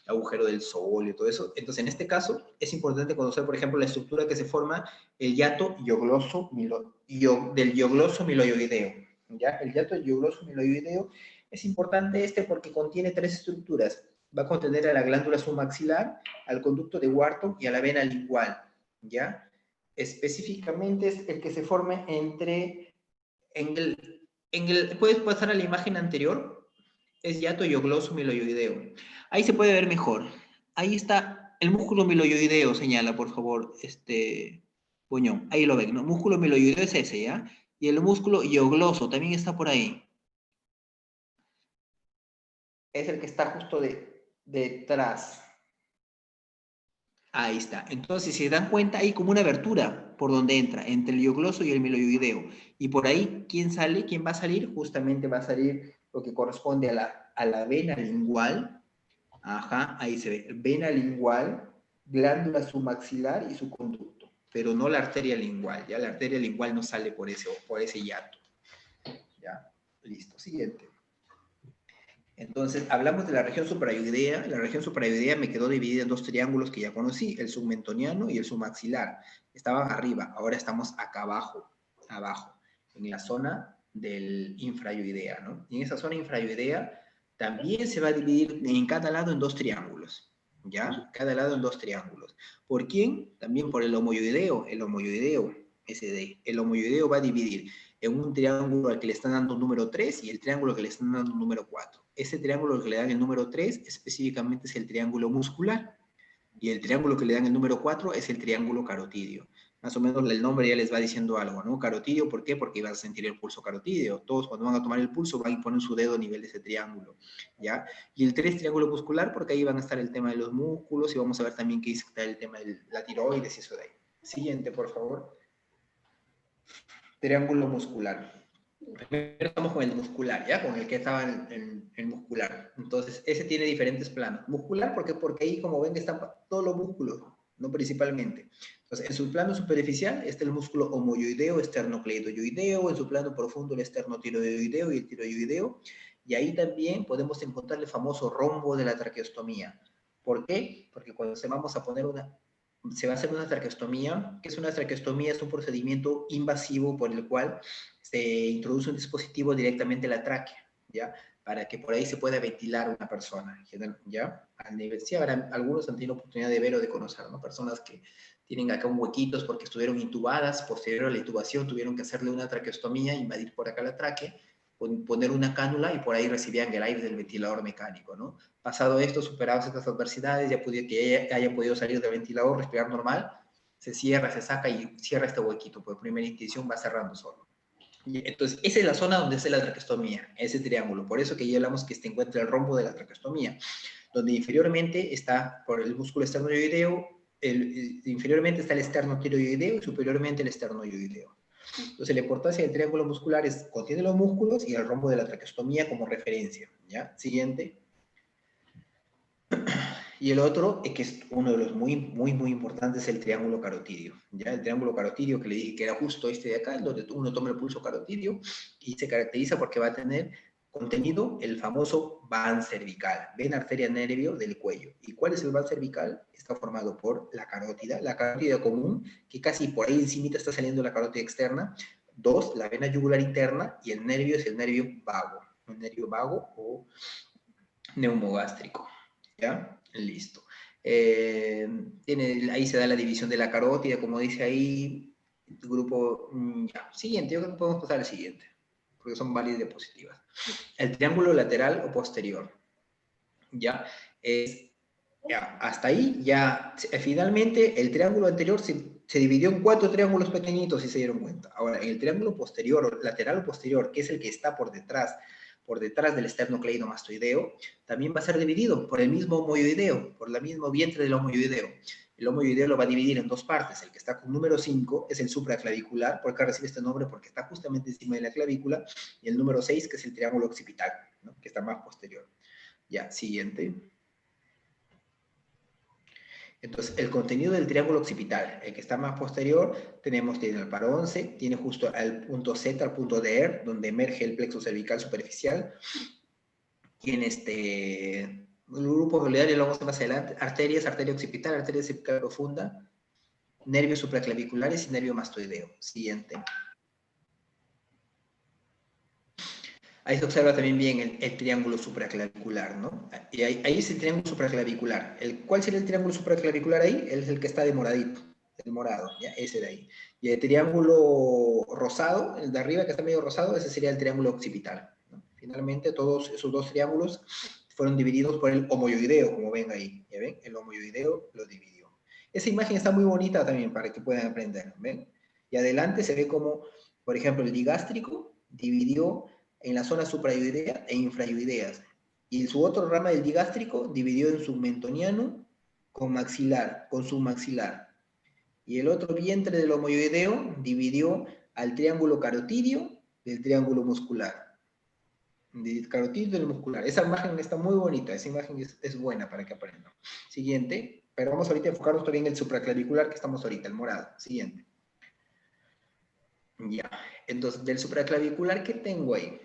agujero del sol y todo eso. Entonces, en este caso, es importante conocer, por ejemplo, la estructura que se forma el hiato del iogloso miloioideo, ¿ya? El hiato iogloso miloioideo es importante porque contiene 3 estructuras. Va a contener a la glándula submaxilar, al conducto de Wharton y a la vena lingual, ¿ya? Específicamente es el que se forma puedes pasar a la imagen anterior, es hiato iogloso miloioideo. Ahí se puede ver mejor. Ahí está el músculo miloioideo, señala, por favor, Puñón. Ahí lo ven, ¿no? Músculo miloioideo es ese, ¿ya? Y el músculo hiogloso también está por ahí. Es el que está justo detrás. Ahí está. Entonces, si se dan cuenta, hay como una abertura por donde entra, entre el hiogloso y el miloioideo. Y por ahí, ¿quién sale? ¿Quién va a salir? Justamente va a salir lo que corresponde a la vena lingual. Ajá, ahí se ve. Vena lingual, glándula submaxilar y su conducto. Pero no la arteria lingual. Ya la arteria lingual no sale por ese hiato. Ya, listo. Siguiente. Entonces, hablamos de la región suprayoidea. La región suprayoidea me quedó dividida en dos triángulos que ya conocí, el submentoniano y el submaxilar. Estaban arriba, ahora estamos acá abajo, en la zona del infrayoidea, ¿no? Y en esa zona infrayoidea también se va a dividir en cada lado en dos triángulos, ¿ya? Cada lado en dos triángulos. ¿Por quién? También por el homoyoideo, SD. El homoyoideo va a dividir en un triángulo al que le están dando número 3 y el triángulo que le están dando número 4. Ese triángulo que le dan el número 3 específicamente es el triángulo muscular y el triángulo que le dan el número 4 es el triángulo carotidio. Más o menos el nombre ya les va diciendo algo, ¿no? Carotidio, ¿por qué? Porque iban a sentir el pulso carotidio. Todos cuando van a tomar el pulso van a poner su dedo a nivel de ese triángulo, ¿ya? Y el 3, triángulo muscular, porque ahí van a estar el tema de los músculos y vamos a ver también que está el tema de la tiroides y eso de ahí. Siguiente, por favor. Triángulo muscular. Primero estamos con el muscular, ¿ya? Con el que estaba en muscular. Entonces, ese tiene diferentes planos. Muscular, ¿por qué? Porque ahí, como ven, están todos los músculos, no principalmente. Entonces, en su plano superficial está el músculo homoyoideo, esternocleidoyoideo, en su plano profundo el esternotiroideo y el tiroideo. Y ahí también podemos encontrar el famoso rombo de la traqueostomía. ¿Por qué? Porque cuando vamos a poner se va a hacer una traqueostomía. ¿Qué es una traqueostomía? Es un procedimiento invasivo por el cual se introduce un dispositivo directamente a la tráquea, ¿ya? Para que por ahí se pueda ventilar una persona, ¿ya? Al nivel, sí, ahora algunos han tenido oportunidad de ver o de conocer, ¿no? Personas que tienen acá un huequitos porque estuvieron intubadas, posterior a la intubación tuvieron que hacerle una traqueostomía, invadir por acá la tráquea, poner una cánula y por ahí recibían el aire del ventilador mecánico, ¿no? Pasado esto, superadas estas adversidades, que haya podido salir del ventilador, respirar normal, se cierra, se saca y cierra este huequito, por primera intención va cerrando solo. Entonces, esa es la zona donde es la traqueostomía, ese triángulo. Por eso que ya hablamos que se encuentra el rombo de la traqueostomía, donde inferiormente está por el músculo esternoyoideo, inferiormente está el esternotiroideo y superiormente el esternoyoideo. Entonces, la importancia del triángulo muscular es contiene los músculos y el rombo de la traqueostomía como referencia. ¿Ya? Siguiente. Y el otro, que es uno de los muy importantes, el triángulo carotidio. ¿Ya? El triángulo carotidio que le dije que era justo este de acá, donde uno toma el pulso carotidio y se caracteriza porque va a tener contenido el famoso van cervical, vena arteria nervio del cuello. ¿Y cuál es el van cervical? Está formado por la carótida común, que casi por ahí encima está saliendo la carótida externa. 2, la vena yugular interna, y el nervio es el nervio vago, un nervio vago o neumogástrico. ¿Ya? Listo. Ahí se da la división de la carótida, como dice ahí, grupo, ya. Siguiente, yo creo que podemos pasar al siguiente, porque son varias diapositivas. El triángulo lateral o posterior, ¿ya? Ya, hasta ahí, ya, finalmente, el triángulo anterior se dividió en 4 triángulos pequeñitos, si se dieron cuenta. Ahora, en el triángulo posterior, lateral o posterior, que es el que está por detrás del esternocleidomastoideo, también va a ser dividido por el mismo homoyoideo, por el mismo vientre del homoyoideo. El homoyoideo lo va a dividir en 2 partes. El que está con número 5 es el supraclavicular, ¿por qué recibe este nombre? Porque está justamente encima de la clavícula, y el número 6, que es el triángulo occipital, ¿no? Que está más posterior. Ya, siguiente. Entonces, el contenido del triángulo occipital, el que está más posterior, tiene el paro 11, tiene justo al punto Z, al punto DR, donde emerge el plexo cervical superficial. Tiene el grupo solidario, lo vamos a ver más adelante, arteria occipital, arteria cervical profunda, nervios supraclaviculares y nervio mastoideo. Siguiente. Ahí se observa también bien el triángulo supraclavicular, ¿no? Y ahí es el triángulo supraclavicular. ¿Cuál sería el triángulo supraclavicular ahí? Es el que está de moradito, el morado, ¿ya? Ese de ahí. Y el triángulo rosado, el de arriba que está medio rosado, ese sería el triángulo occipital, ¿no? Finalmente, todos esos 2 triángulos fueron divididos por el homoyoideo, como ven ahí, ¿ya ven? El homoyoideo lo dividió. Esa imagen está muy bonita también para que puedan aprender, ¿ven? Y adelante se ve como Por ejemplo, el digástrico dividió en la zona suprayoidea e infrayoideas. Y su otro rama del digástrico dividió en submentoniano con maxilar, con submaxilar. Y el otro vientre del homoyoideo dividió al triángulo carotidio del triángulo muscular. Del carotidio del muscular. Esa imagen está muy bonita, esa imagen es buena para que aprendan. Siguiente, pero vamos ahorita a enfocarnos todavía en el supraclavicular que estamos ahorita, el morado. Siguiente. Ya, entonces del supraclavicular, ¿qué tengo ahí?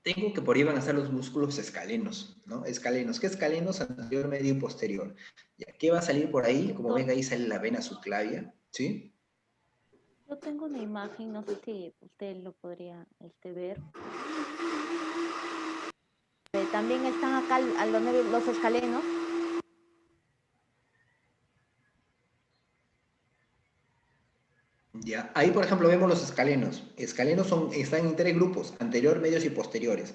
Tengo que por ahí van a estar los músculos escalenos, ¿no? Escalenos. ¿Qué escalenos? Anterior, medio y posterior. Ya, ¿qué va a salir por ahí? Como ven, ahí sale la vena subclavia, ¿sí? Yo tengo una imagen, no sé si usted lo podría ver. También están acá los escalenos. Ya, ahí por ejemplo vemos los escalenos. Escalenos están en tres grupos, anterior, medios y posteriores.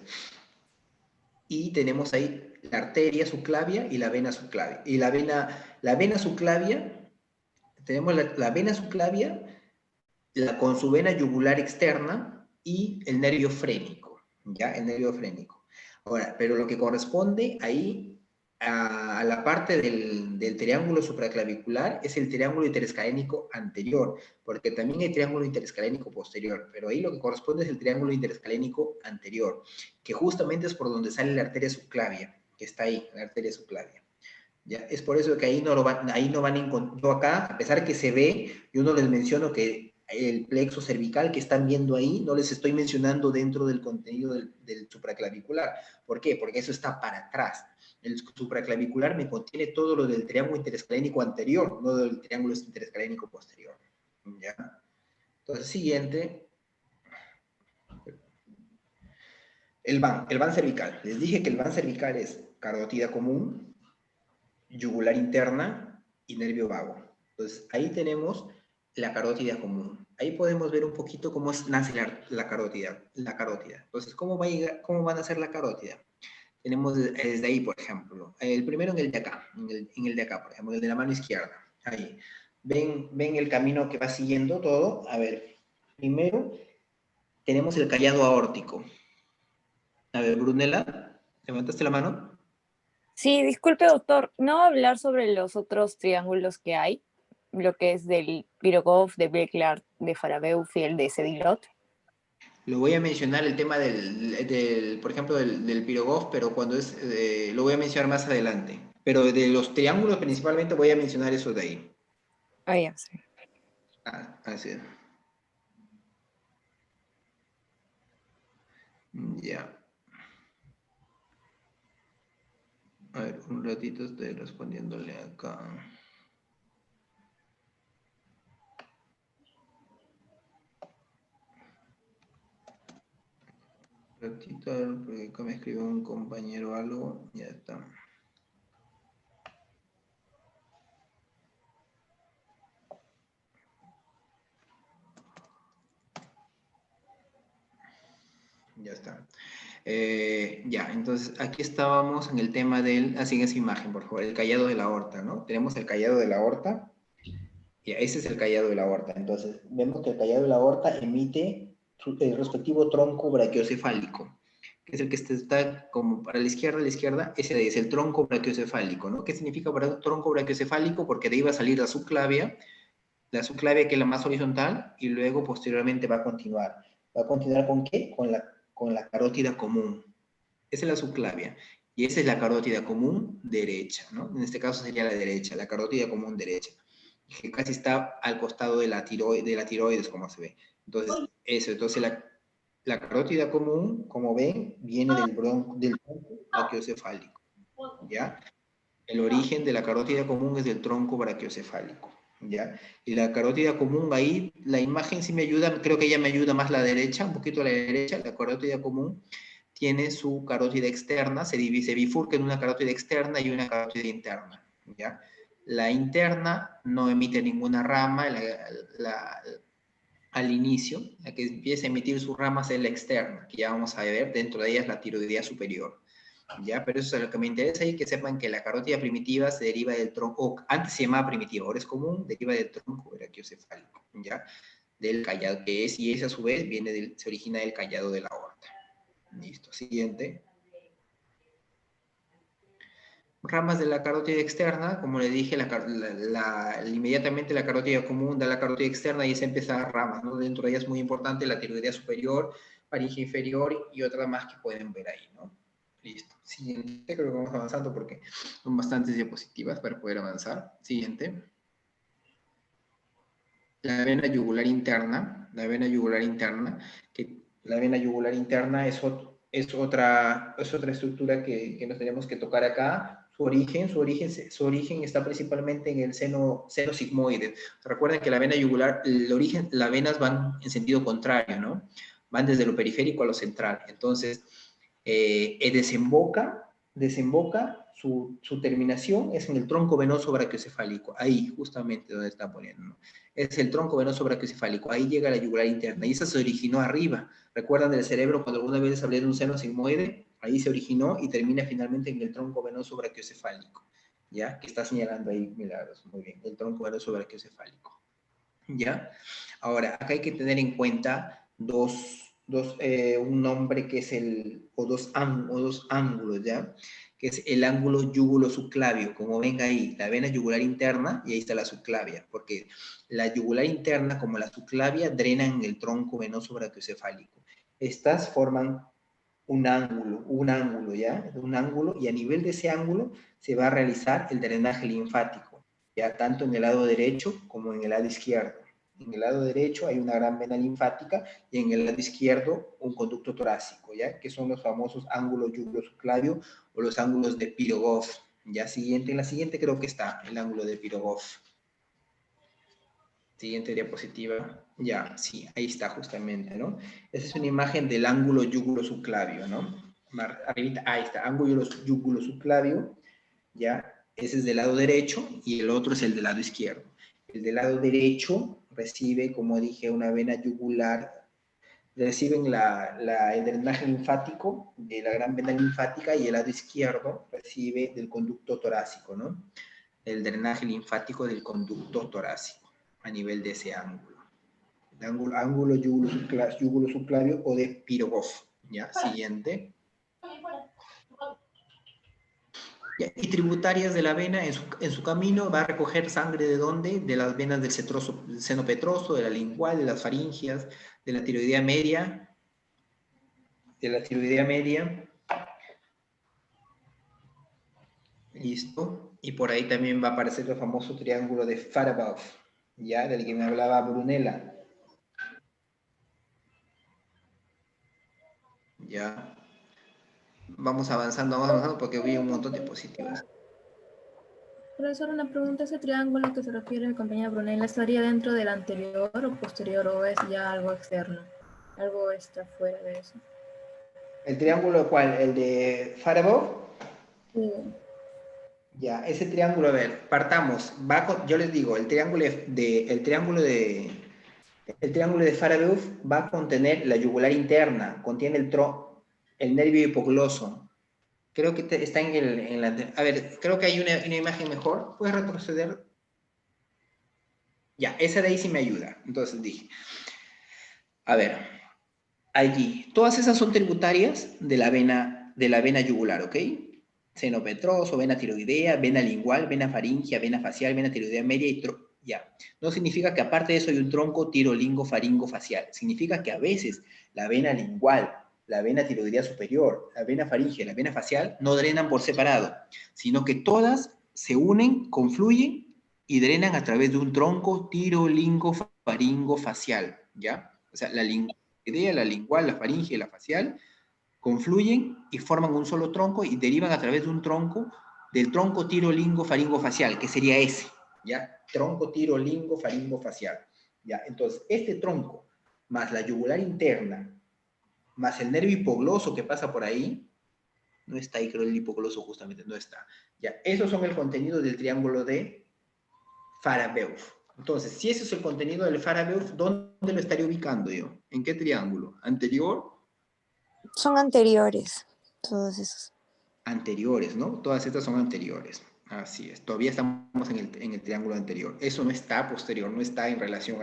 Y tenemos ahí la arteria subclavia y la vena subclavia. Y la vena subclavia, tenemos la vena subclavia con su vena yugular externa y el nervio frénico, ¿ya? El nervio frénico. Ahora, pero lo que corresponde ahí a la parte del triángulo supraclavicular es el triángulo interescalénico anterior, porque también hay triángulo interescalénico posterior, pero ahí lo que corresponde es el triángulo interescalénico anterior, que justamente es por donde sale la arteria subclavia, que está ahí, la arteria subclavia. ¿Ya? Es por eso que ahí no van a encontrar, yo acá, a pesar que se ve, yo no les menciono que el plexo cervical que están viendo ahí, no les estoy mencionando dentro del contenido del supraclavicular. ¿Por qué? Porque eso está para atrás. El supraclavicular me contiene todo lo del triángulo interescalénico anterior, no del triángulo interescalénico posterior. ¿Ya? Entonces, siguiente. El van cervical. Les dije que el van cervical es carótida común, yugular interna y nervio vago. Entonces, ahí tenemos la carótida común. Ahí podemos ver un poquito cómo nace la carótida. Entonces, ¿cómo van a ser la carótida? Tenemos desde ahí, por ejemplo, el primero en el de acá, en el de acá, por ejemplo, el de la mano izquierda. Ahí. ¿Ven el camino que va siguiendo todo? A ver, primero tenemos el callado aórtico. A ver, Brunella, ¿levantaste la mano? Sí, disculpe, doctor, ¿no va a hablar sobre los otros triángulos que hay? Lo que es del Pirogov, de Beckler, de Farabeuf y el de Sedilot. Lo voy a mencionar el tema por ejemplo, del Pirogov, pero lo voy a mencionar más adelante. Pero de los triángulos principalmente voy a mencionar eso de ahí. Ah, ya, sí. Así es. Ya. A ver, un ratito estoy respondiéndole acá. Un ratito, porque acá me escribió un compañero algo. Ya está. Ya está. Ya, entonces aquí estábamos en el tema así en esa imagen, por favor, el callado de la aorta, ¿no? Tenemos el callado de la aorta. Ya, ese es el callado de la aorta. Entonces, vemos que el callado de la aorta emite el respectivo tronco brachiocefálico, que es el que está como para la izquierda, ese es el tronco brachiocefálico, ¿no? ¿Qué significa para un tronco brachiocefálico? Porque de ahí va a salir la subclavia que es la más horizontal, y luego posteriormente va a continuar. ¿Va a continuar con qué? Con la carótida común. Esa es la subclavia. Y esa es la carótida común derecha, ¿no? En este caso sería la derecha, la carótida común derecha, que casi está al costado de la tiroides, como se ve. Entonces la carótida común, como ven, viene del tronco brachiocefálico, ¿ya? El origen de la carótida común es del tronco brachiocefálico, ¿ya? Y la carótida común, ahí, la imagen sí me ayuda, creo que ella me ayuda más la derecha, un poquito a la derecha, la carótida común tiene su carótida externa, se bifurca en una carótida externa y una carótida interna, ¿ya? La interna no emite ninguna rama al inicio, la que empieza a emitir sus ramas es la externa, que ya vamos a ver, dentro de ella es la tiroidea superior, ¿ya? Pero eso es lo que me interesa y que sepan que la carótida primitiva se deriva del tronco, antes se llamaba primitiva, ahora es común, deriva del tronco brachiocefálico, ¿ya? del callado que es, y ese a su vez se origina del callado de la aorta. Listo, siguiente. Ramas de la carótida externa, como le dije, inmediatamente la carótida común da la carótida externa y se empieza a dar ramas, ¿no? Dentro de ellas es muy importante la tiroidea superior, faringe inferior y otras más que pueden ver ahí, ¿no? Listo. Siguiente, creo que vamos avanzando porque son bastantes diapositivas para poder avanzar. Siguiente. La vena yugular interna, que la vena yugular interna es otra estructura que nos tenemos que tocar acá. Su origen está principalmente en el seno sigmoide. Recuerden que la vena yugular, las venas van en sentido contrario, ¿no? Van desde lo periférico a lo central. Entonces, desemboca su terminación es en el tronco venoso brachiocefálico, ahí justamente donde está poniendo, ¿no? Es el tronco venoso brachiocefálico, ahí llega la yugular interna, y esa se originó arriba. ¿Recuerdan del cerebro cuando alguna vez hablé de un seno sigmoide? Ahí se originó y termina finalmente en el tronco venoso brachiocefálico, ¿ya? Que está señalando ahí Milagros, muy bien, el tronco venoso brachiocefálico, ¿ya? Ahora, acá hay que tener en cuenta un nombre que es dos ángulos, ¿ya? Que es el ángulo yugulo-subclavio, como ven ahí, la vena yugular interna, y ahí está la subclavia, porque la yugular interna, como la subclavia, drenan el tronco venoso brachiocefálico. Estas forman un ángulo, ¿ya? Un ángulo, y a nivel de ese ángulo se va a realizar el drenaje linfático, ya tanto en el lado derecho como en el lado izquierdo. En el lado derecho hay una gran vena linfática y en el lado izquierdo un conducto torácico, ¿ya? Que son los famosos ángulos yugulo-subclavio o los ángulos de Pirogov. Ya en la siguiente creo que está el ángulo de Pirogov. Siguiente diapositiva. Ya, sí, ahí está justamente, ¿no? Esa es una imagen del ángulo yugulo-subclavio, ¿no? Arribita, ahí está, ángulo yugulo-subclavio, ¿ya? Ese es del lado derecho y el otro es el del lado izquierdo. El del lado derecho recibe, como dije, una vena yugular, reciben el drenaje linfático de la gran vena linfática, y el lado izquierdo recibe del conducto torácico, ¿no? El drenaje linfático del conducto torácico a nivel de ese ángulo. El ángulo yugulo-subclavio o de Pirogov, ¿ya? Siguiente. Y tributarias de la vena en su camino va a recoger sangre ¿de dónde? De las venas del seno petroso, de la lingual, de las faringias, de la tiroidea media, Listo. Y por ahí también va a aparecer el famoso triángulo de Farabaugh, ya, del que me hablaba Brunella. Ya. Vamos avanzando porque vi un montón de diapositivas. Profesor, una pregunta, ¿ese triángulo que se refiere mi compañera Brunella estaría dentro del anterior o posterior, o es ya algo externo? Algo está fuera de eso. ¿El triángulo cuál? ¿El de Farabaugh? Sí. Ya, ese triángulo, a ver, partamos. Yo les digo, el triángulo de Farabaugh va a contener la yugular interna, contiene el nervio hipogloso. Creo que está en la... A ver, creo que hay una imagen mejor. ¿Puedes retroceder? Ya, esa de ahí sí me ayuda. Entonces dije, a ver, allí, todas esas son tributarias de la vena yugular, ¿ok? Seno petroso, vena tiroidea, vena lingual, vena faringia, vena facial, vena tiroidea media y ya. No significa que aparte de eso hay un tronco tirolingo-faringo-facial. Significa que a veces la vena lingual, la vena tiroidea superior, la vena faringe, la vena facial no drenan por separado, sino que todas se unen, confluyen y drenan a través de un tronco tirolingo-faringo-facial, ¿ya? O sea, la tiroidea, la lingual, la faringe y la facial confluyen y forman un solo tronco y derivan a través de un tronco, del tronco tirolingo-faringo-facial, que sería ese, ¿ya? Tronco tirolingo-faringo-facial, ¿ya? Entonces, este tronco, más la yugular interna, más el nervio hipogloso que pasa por ahí, no está ahí, creo, el hipogloso justamente, no está, ¿ya? Esos son el contenido del triángulo de Farabaugh. Entonces, si ese es el contenido del Farabaugh, ¿dónde lo estaría ubicando yo? ¿En qué triángulo? ¿Anterior? Son anteriores, todos esos. Anteriores, ¿no? Todas estas son anteriores. Así es, todavía estamos en el triángulo anterior. Eso no está posterior, no está en relación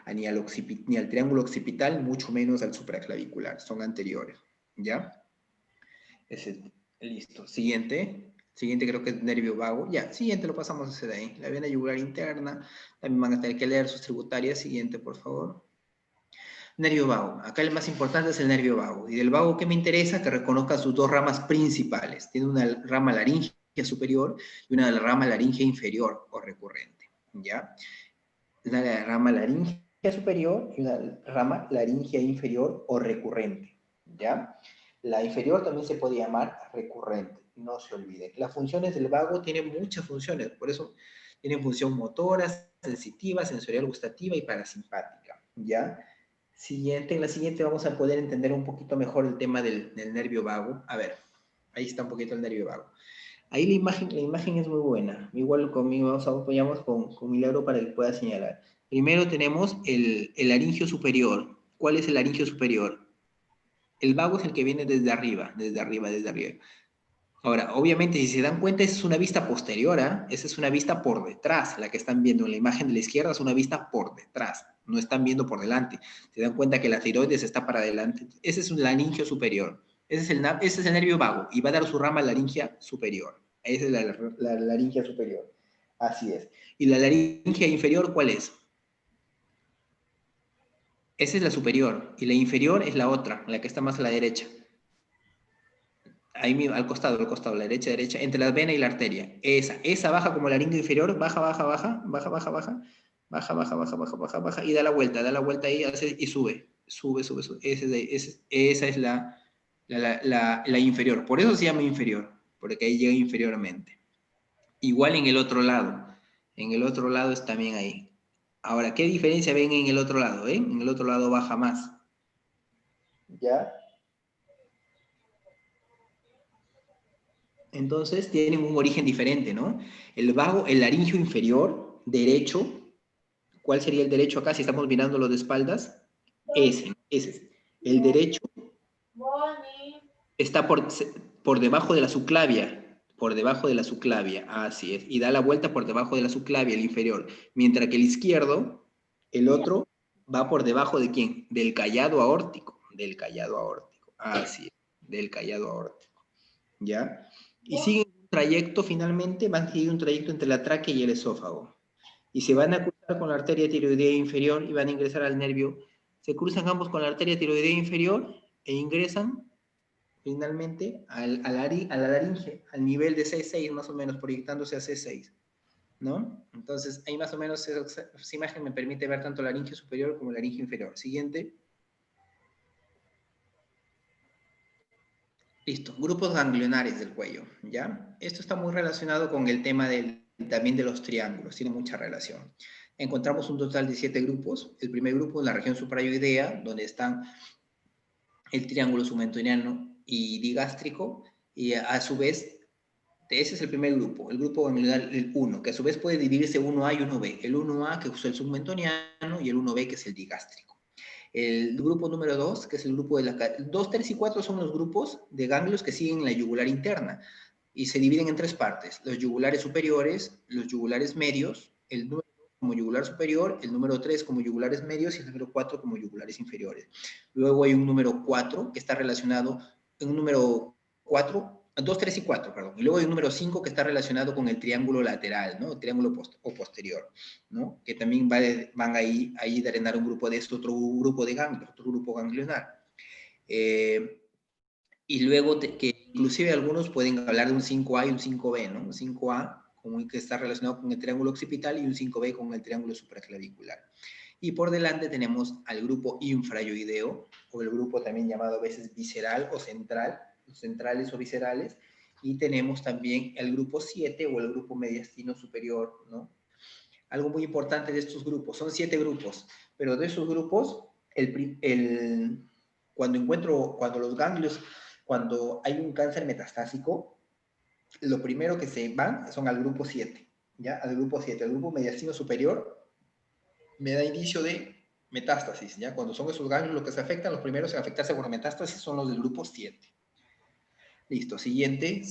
ni al triángulo occipital, mucho menos al supraclavicular. Son anteriores, ¿ya? Listo. Siguiente. Siguiente creo que es nervio vago. Ya, siguiente lo pasamos ese de ahí. La vena yugular interna. También van a tener que leer sus tributarias. Siguiente, por favor. Nervio vago. Acá el más importante es el nervio vago. Y del vago que me interesa, que reconozca sus dos ramas principales. Tiene una rama laríngea superior y una rama laríngea inferior o recurrente. ¿Ya? Una rama laríngea superior y una rama laríngea inferior o recurrente. ¿Ya? La inferior también se puede llamar recurrente, no se olviden. Las funciones del vago tienen muchas funciones, por eso tienen función motora, sensitiva, sensorial gustativa y parasimpática, ¿ya? Siguiente, en la siguiente vamos a poder entender un poquito mejor el tema del nervio vago. A ver, ahí está un poquito el nervio vago. Ahí la imagen es muy buena. Igual conmigo apoyamos con Milagro para que pueda señalar. Primero tenemos el laringio superior. ¿Cuál es el laringio superior? El vago es el que viene desde arriba. Ahora, obviamente, si se dan cuenta, esa es una vista posterior, ¿eh? Esa es una vista por detrás. La que están viendo en la imagen de la izquierda es una vista por detrás. No están viendo por delante. Se dan cuenta que la tiroides está para adelante. Ese es un laringio superior. Ese es el nervio vago y va a dar su rama laringea superior. Esa es la laringea superior. Así es. ¿Y la laringea inferior cuál es? Esa es la superior y la inferior es la otra, la que está más a la derecha. Ahí mismo, al costado, la derecha, entre la vena y la arteria. Esa baja como laringe inferior, baja, y da la vuelta ahí y sube. Esa es la inferior. Por eso se llama inferior, porque ahí llega inferiormente. Igual en el otro lado. En el otro lado es también ahí. Ahora, ¿qué diferencia ven en el otro lado? En el otro lado baja más. ¿Ya? Entonces tienen un origen diferente, ¿no? El vago, el laringio inferior, derecho. ¿Cuál sería el derecho acá si estamos mirándolo de espaldas? Ese es. El derecho está por debajo de la subclavia. Por debajo de la subclavia, así es. Y da la vuelta por debajo de la subclavia, el inferior. Mientras que el izquierdo, el otro, va por debajo de ¿quién? Del callado aórtico. Del callado aórtico. Así es. Del callado aórtico. ¿Ya? Y siguen un trayecto, finalmente, van a seguir un trayecto entre la tráquea y el esófago. Y se van a cruzar con la arteria tiroidea inferior y van a ingresar al nervio. Se cruzan ambos con la arteria tiroidea inferior e ingresan finalmente a la laringe, al nivel de C6 más o menos, proyectándose a C6, ¿no? Entonces, ahí más o menos esa imagen me permite ver tanto la laringe superior como la laringe inferior. Siguiente. Listo, grupos ganglionares del cuello, ¿ya? Esto está muy relacionado con el tema también de los triángulos, tiene mucha relación. Encontramos un total de 7 grupos. El primer grupo es la región suprayoidea, donde están el triángulo submentoniano y digástrico, y a su vez, ese es el primer grupo, el grupo ganglionar, el 1, que a su vez puede dividirse 1A y 1B. El 1A, que es el submentoniano, y el 1B, que es el digástrico. El grupo número 2, que es el grupo de la... 2, 3 y 4 son los grupos de ganglios que siguen la yugular interna, y se dividen en 3 partes, los yugulares superiores, los yugulares medios, el número 2 como yugular superior, el número 3 como yugulares medios y el número 4 como yugulares inferiores. Luego hay un número 4 que está relacionado, un número 4, 2, 3 y 4, perdón. Y luego hay un número 5 que está relacionado con el triángulo lateral, ¿no? El triángulo posterior, ¿no? Que también van ahí a drenar un grupo de esto, otro grupo de ganglios, otro grupo ganglionar. Y luego que inclusive algunos pueden hablar de un 5A y un 5B, ¿no? Un 5A como que está relacionado con el triángulo occipital y un 5B con el triángulo supraclavicular. Y por delante tenemos al grupo infrayoideo, o el grupo también llamado a veces visceral o central, los centrales o viscerales, y tenemos también el grupo 7 o el grupo mediastino superior, ¿no? Algo muy importante de estos grupos, son 7 grupos, pero de esos grupos, cuando los ganglios, cuando hay un cáncer metastásico, lo primero que se van son al grupo 7, ¿ya? Al grupo 7, el grupo mediastino superior me da inicio de metástasis, ¿ya? Cuando son esos ganglios los que se afectan, los primeros en afectarse por metástasis son los del grupo 7. Listo, siguiente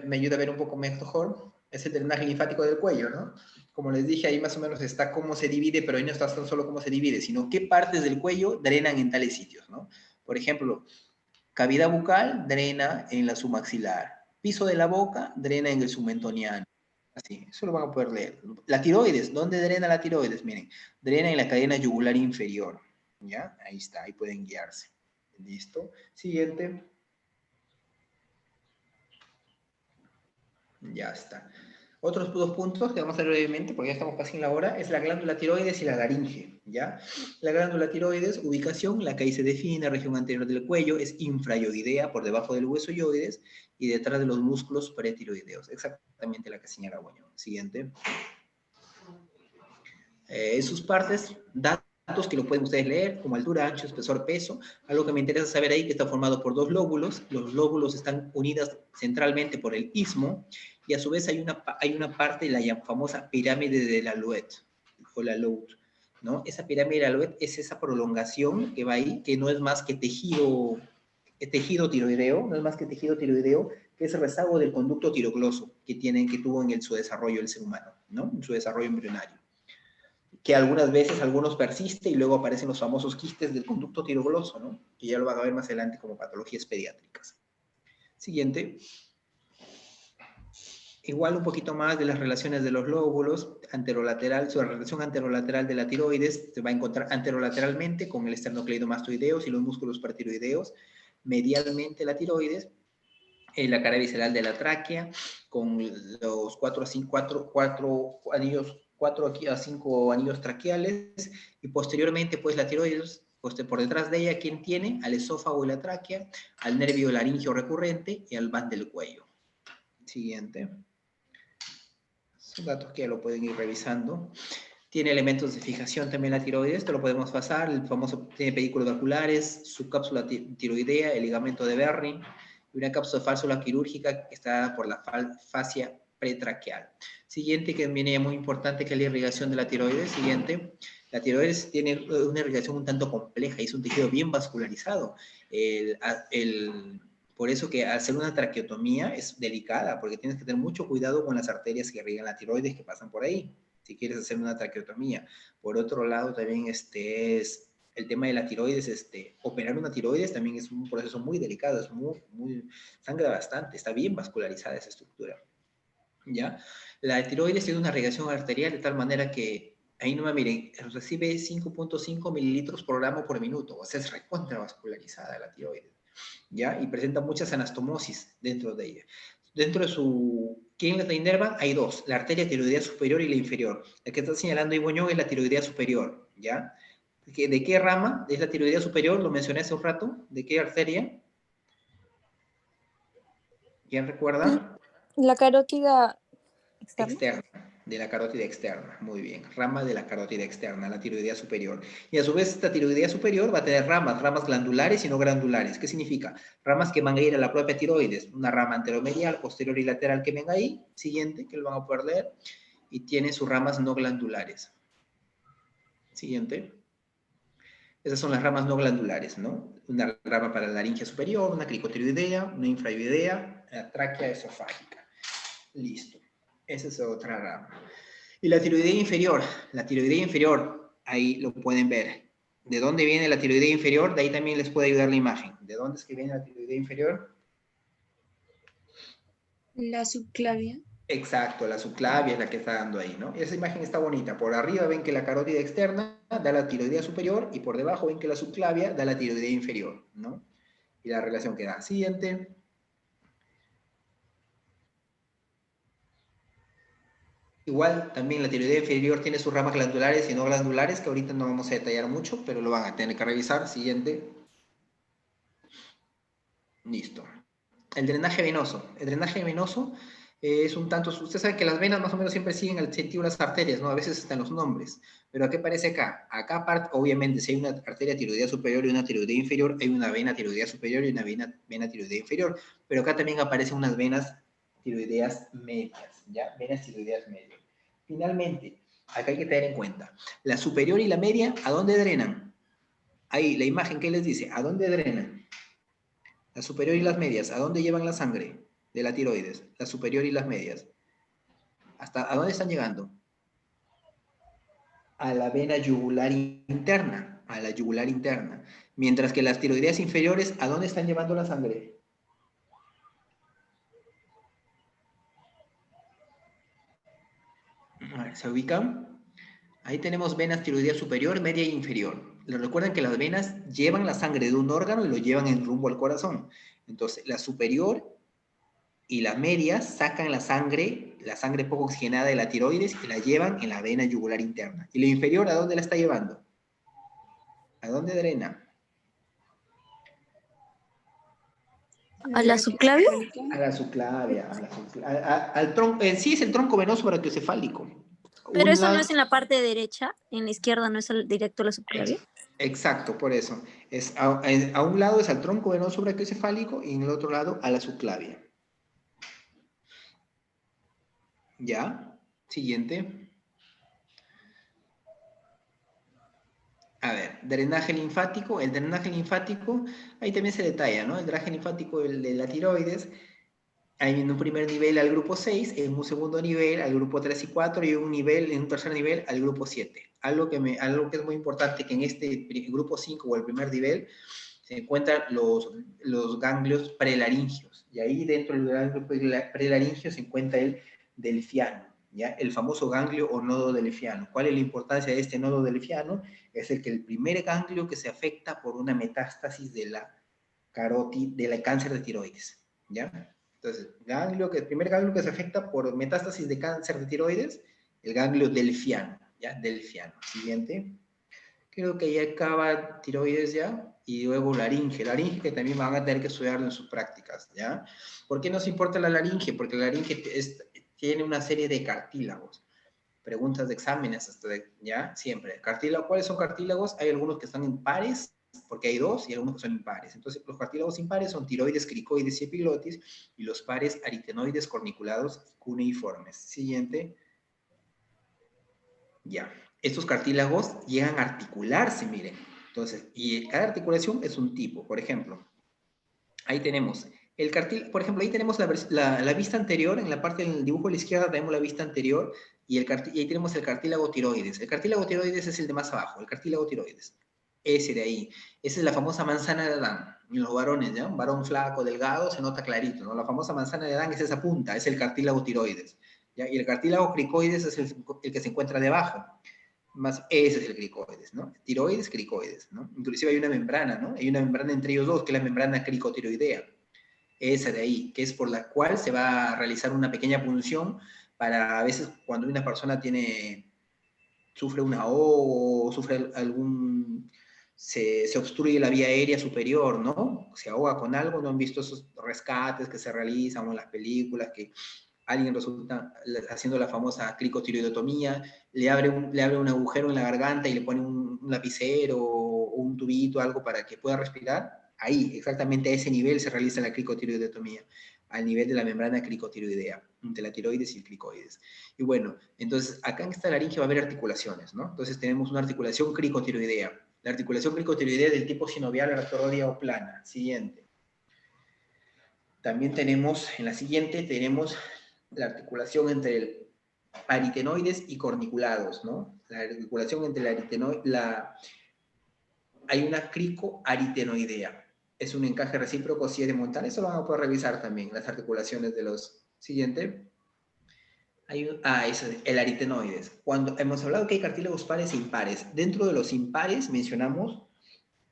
me ayuda a ver un poco mejor. Es el drenaje linfático del cuello, ¿no? Como les dije, ahí más o menos está cómo se divide, pero ahí no está tan solo cómo se divide, sino qué partes del cuello drenan en tales sitios, ¿no? Por ejemplo, cavidad bucal drena en la submaxilar. Piso de la boca drena en el submentoniano. Así, eso lo van a poder leer. La tiroides, ¿dónde drena la tiroides? Miren, drena en la cadena yugular inferior. ¿Ya? Ahí está, ahí pueden guiarse. Listo. Siguiente. Ya está. Otros dos puntos que vamos a ver brevemente, porque ya estamos casi en la hora, es la glándula tiroides y la laringe, ¿ya? La glándula tiroides, ubicación, la que ahí se define, región anterior del cuello, es infrayoidea, por debajo del hueso yoides, y detrás de los músculos pretiroideos, exactamente la que señala Buñón. Siguiente. Sus partes, datos que lo pueden ustedes leer, como altura, ancho, espesor, peso. Algo que me interesa saber ahí, que está formado por dos lóbulos. Los lóbulos están unidos centralmente por el istmo, y a su vez hay una parte, la famosa pirámide de la Louet, o la Lout, ¿no? Esa pirámide de la Louet es esa prolongación que va ahí, que no es más que tejido tiroideo, no es más que tejido tiroideo, que es el rezago del conducto tirogloso que tuvo en su desarrollo el ser humano, ¿no? En su desarrollo embrionario, que algunas veces algunos persiste y luego aparecen los famosos quistes del conducto tirogloso, ¿no? Que ya lo van a ver más adelante como patologías pediátricas. Siguiente. Igual un poquito más de las relaciones de los lóbulos, anterolateral, su relación anterolateral de la tiroides se va a encontrar anterolateralmente con el esternocleidomastoideos y los músculos paratiroideos, medialmente la tiroides, la cara visceral de la tráquea, con los 4 a 5 anillos traqueales, y posteriormente, pues, la tiroides, pues, por detrás de ella, ¿quién tiene? Al esófago y la tráquea, al nervio laringeo recurrente y al van del cuello. Siguiente. Son datos que ya lo pueden ir revisando. Tiene elementos de fijación también la tiroides, esto lo podemos pasar, el famoso, tiene pedículos vaculares, su cápsula tiroidea, el ligamento de Berry, y una cápsula fálsula quirúrgica que está dada por la fascia pretraqueal. Siguiente, que viene muy importante, que es la irrigación de la tiroides. Siguiente, la tiroides tiene una irrigación un tanto compleja y es un tejido bien vascularizado. Por eso que hacer una traqueotomía es delicada, porque tienes que tener mucho cuidado con las arterias que irrigan la tiroides que pasan por ahí, si quieres hacer una traqueotomía. Por otro lado, también es el tema de la tiroides, operar una tiroides también es un proceso muy delicado, es sangra bastante, está bien vascularizada esa estructura, ¿ya? La tiroides tiene una irrigación arterial de tal manera que, ahí no me miren, recibe 5.5 mililitros por gramo por minuto, o sea, es recontravascularizada la tiroides, ¿ya? Y presenta muchas anastomosis dentro de ella. Dentro de ¿quién la inerva? Hay dos, la arteria tiroidea superior y la inferior. La que está señalando Iboñón es la tiroidea superior, ¿ya? ¿De qué rama es la tiroidea superior? Lo mencioné hace un rato. ¿De qué arteria? ¿Quién recuerda? La carótida Externa, de la carótida externa, muy bien, rama de la carótida externa, la tiroidea superior. Y a su vez esta tiroidea superior va a tener ramas glandulares y no glandulares. ¿Qué significa? Ramas que van a ir a la propia tiroides, una rama anteromedial, posterior y lateral que ven ahí, siguiente, que lo van a poder leer, y tiene sus ramas no glandulares. Siguiente. Esas son las ramas no glandulares, ¿no? Una rama para la laringe superior, una cricotiroidea, una infrayoidea, la tráquea esofágica. Listo. Esa es otra rama. Y la tiroidea inferior, ahí lo pueden ver. ¿De dónde viene la tiroidea inferior? De ahí también les puede ayudar la imagen. ¿De dónde es que viene la tiroidea inferior? La subclavia. Exacto, la subclavia es la que está dando ahí, ¿no? Esa imagen está bonita. Por arriba ven que la carótida externa da la tiroidea superior y por debajo ven que la subclavia da la tiroidea inferior, ¿no? Y la relación que da. Siguiente. Igual también la tiroidea inferior tiene sus ramas glandulares y no glandulares, que ahorita no vamos a detallar mucho, pero lo van a tener que revisar. Siguiente. Listo. El drenaje venoso. El drenaje venoso es un tanto... Usted sabe que las venas más o menos siempre siguen el sentido de las arterias, ¿no? A veces están los nombres. Pero ¿qué aparece acá? Acá, aparte, obviamente, si hay una arteria tiroidea superior y una tiroidea inferior, hay una vena tiroidea superior y una vena tiroidea inferior. Pero acá también aparecen unas venas tiroideas medias, ¿ya? Venas tiroideas medias. Finalmente, acá hay que tener en cuenta, la superior y la media, ¿a dónde drenan? Ahí, la imagen, ¿qué les dice? ¿A dónde drenan? La superior y las medias, ¿a dónde llevan la sangre de la tiroides? La superior y las medias. ¿A dónde están llegando? A la vena yugular interna, a la yugular interna. Mientras que las tiroideas inferiores, ¿a dónde están llevando la sangre? A ver, ¿se ubican? Ahí tenemos venas tiroidea superior, media e inferior. Les recuerdan que las venas llevan la sangre de un órgano y lo llevan en rumbo al corazón. Entonces, la superior y la media sacan la sangre poco oxigenada de la tiroides y la llevan en la vena yugular interna. ¿Y la inferior a dónde la está llevando? ¿A dónde drena? ¿A la subclavia? A la subclavia. Al tronco, en sí es el tronco venoso brachiocefálico. Pero Un eso no lado- es en la parte derecha, en la izquierda no es directo a la subclavia. Exacto, por eso. A un lado es al tronco venoso brachiocefálico y en el otro lado a la subclavia. ¿Ya? Siguiente. A ver, drenaje linfático. El drenaje linfático, ahí también se detalla, ¿no? El drenaje linfático de la tiroides, hay en un primer nivel al grupo 6, en un segundo nivel al grupo 3 y 4, y en un tercer nivel al grupo 7. Algo que es muy importante, que en este grupo 5 o el primer nivel se encuentran los ganglios prelaringios, y ahí dentro del ganglio prelaringio se encuentra el delfiano, ¿ya? El famoso ganglio o nodo delfiano. ¿Cuál es la importancia de este nodo delfiano? Es el primer ganglio que se afecta por una metástasis de la cáncer de tiroides, ¿ya? Entonces, el primer ganglio que se afecta por metástasis de cáncer de tiroides, el ganglio delfiano, ¿ya? Delfiano. Siguiente. Creo que ya acaba tiroides ya, y luego laringe. Laringe que también van a tener que estudiarlo en sus prácticas, ¿ya? ¿Por qué nos importa la laringe? Porque la laringe tiene una serie de cartílagos. Preguntas de exámenes, ¿ya? Siempre. Cartílagos, ¿cuáles son cartílagos? Hay algunos que están en pares, porque hay dos, y algunos que son impares. Entonces, los cartílagos impares son tiroides, cricoides y epiglotis, y los pares aritenoides, corniculados y cuneiformes. Siguiente. Ya. Estos cartílagos llegan a articularse, miren. Entonces, y cada articulación es un tipo. Por ejemplo, ahí tenemos el cartílago, por ejemplo, ahí tenemos la vista anterior, en la parte del dibujo a la izquierda tenemos la vista anterior, y ahí tenemos el cartílago tiroides. El cartílago tiroides es el de más abajo, el cartílago tiroides. Ese de ahí. Esa es la famosa manzana de Adán. En los varones, ¿ya? Un varón flaco, delgado, se nota clarito, ¿no? La famosa manzana de Adán es esa punta, es el cartílago tiroides, ¿ya? Y el cartílago cricoides es el que se encuentra debajo. Ese es el cricoides, ¿no? Tiroides, cricoides, ¿no? Inclusive hay una membrana, ¿no? Hay una membrana entre ellos dos, que es la membrana cricotiroidea. Esa de ahí, que es por la cual se va a realizar una pequeña punción para, a veces, cuando una persona sufre un ahogo, sufre se obstruye la vía aérea superior, ¿no? Se ahoga con algo, ¿no han visto esos rescates que se realizan en las películas, que alguien resulta haciendo la famosa cricotiroidotomía, le abre un agujero en la garganta y le pone un lapicero o un tubito, algo para que pueda respirar? Ahí, exactamente a ese nivel se realiza la cricotiroidotomía, al nivel de la membrana cricotiroidea, entre la tiroides y el cricoides. Y bueno, entonces acá en esta laringe va a haber articulaciones, ¿no? Entonces tenemos una articulación cricotiroidea. La articulación cricotiroidea del tipo sinovial, retoroidea o plana. Siguiente. También tenemos, en la siguiente, tenemos la articulación entre el aritenoides y corniculados, ¿no? La articulación entre hay una cricoaritenoidea. Es un encaje recíproco, si es de montar. Eso lo van a poder revisar también, las articulaciones de los... Siguiente. Eso es el aritenoides. Cuando hemos hablado que hay cartílagos pares e impares, dentro de los impares mencionamos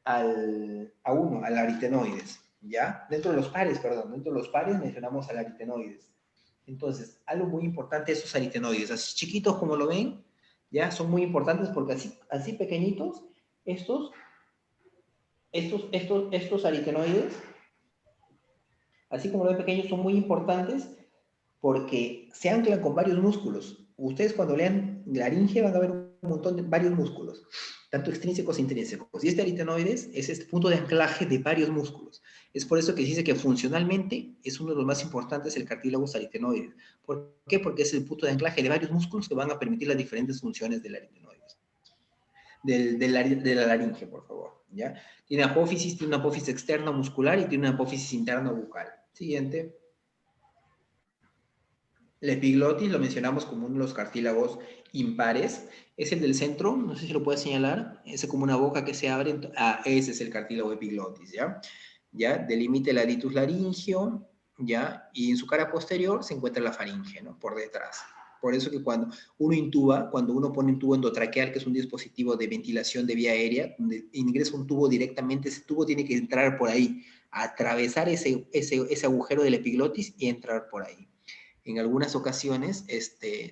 al aritenoides, ¿ya? Dentro de los pares mencionamos al aritenoides. Entonces, algo muy importante, esos aritenoides, así chiquitos como lo ven, ¿ya? Son muy importantes porque así pequeñitos, estos aritenoides, así como lo ven pequeños, son muy importantes porque se anclan con varios músculos. Ustedes cuando lean laringe van a ver varios músculos, tanto extrínsecos e intrínsecos. Y este aritenoides es este punto de anclaje de varios músculos. Es por eso que se dice que funcionalmente es uno de los más importantes el cartílago aritenoides. ¿Por qué? Porque es el punto de anclaje de varios músculos que van a permitir las diferentes funciones del aritenoides. De la laringe, por favor, ¿ya? Tiene una apófisis externa muscular y tiene una apófisis interna bucal. Siguiente. La epiglotis lo mencionamos como uno de los cartílagos impares. Es el del centro, no sé si lo puedes señalar. Es como una boca que se abre. Ese es el cartílago epiglotis, ¿ya? ¿Ya? Delimita el aditus laringio, ¿ya? Y en su cara posterior se encuentra la faringe, ¿no? Por detrás. Por eso que cuando uno intuba, cuando uno pone un tubo endotraqueal, que es un dispositivo de ventilación de vía aérea, donde ingresa un tubo directamente, ese tubo tiene que entrar por ahí, atravesar ese agujero del epiglotis y entrar por ahí. En algunas ocasiones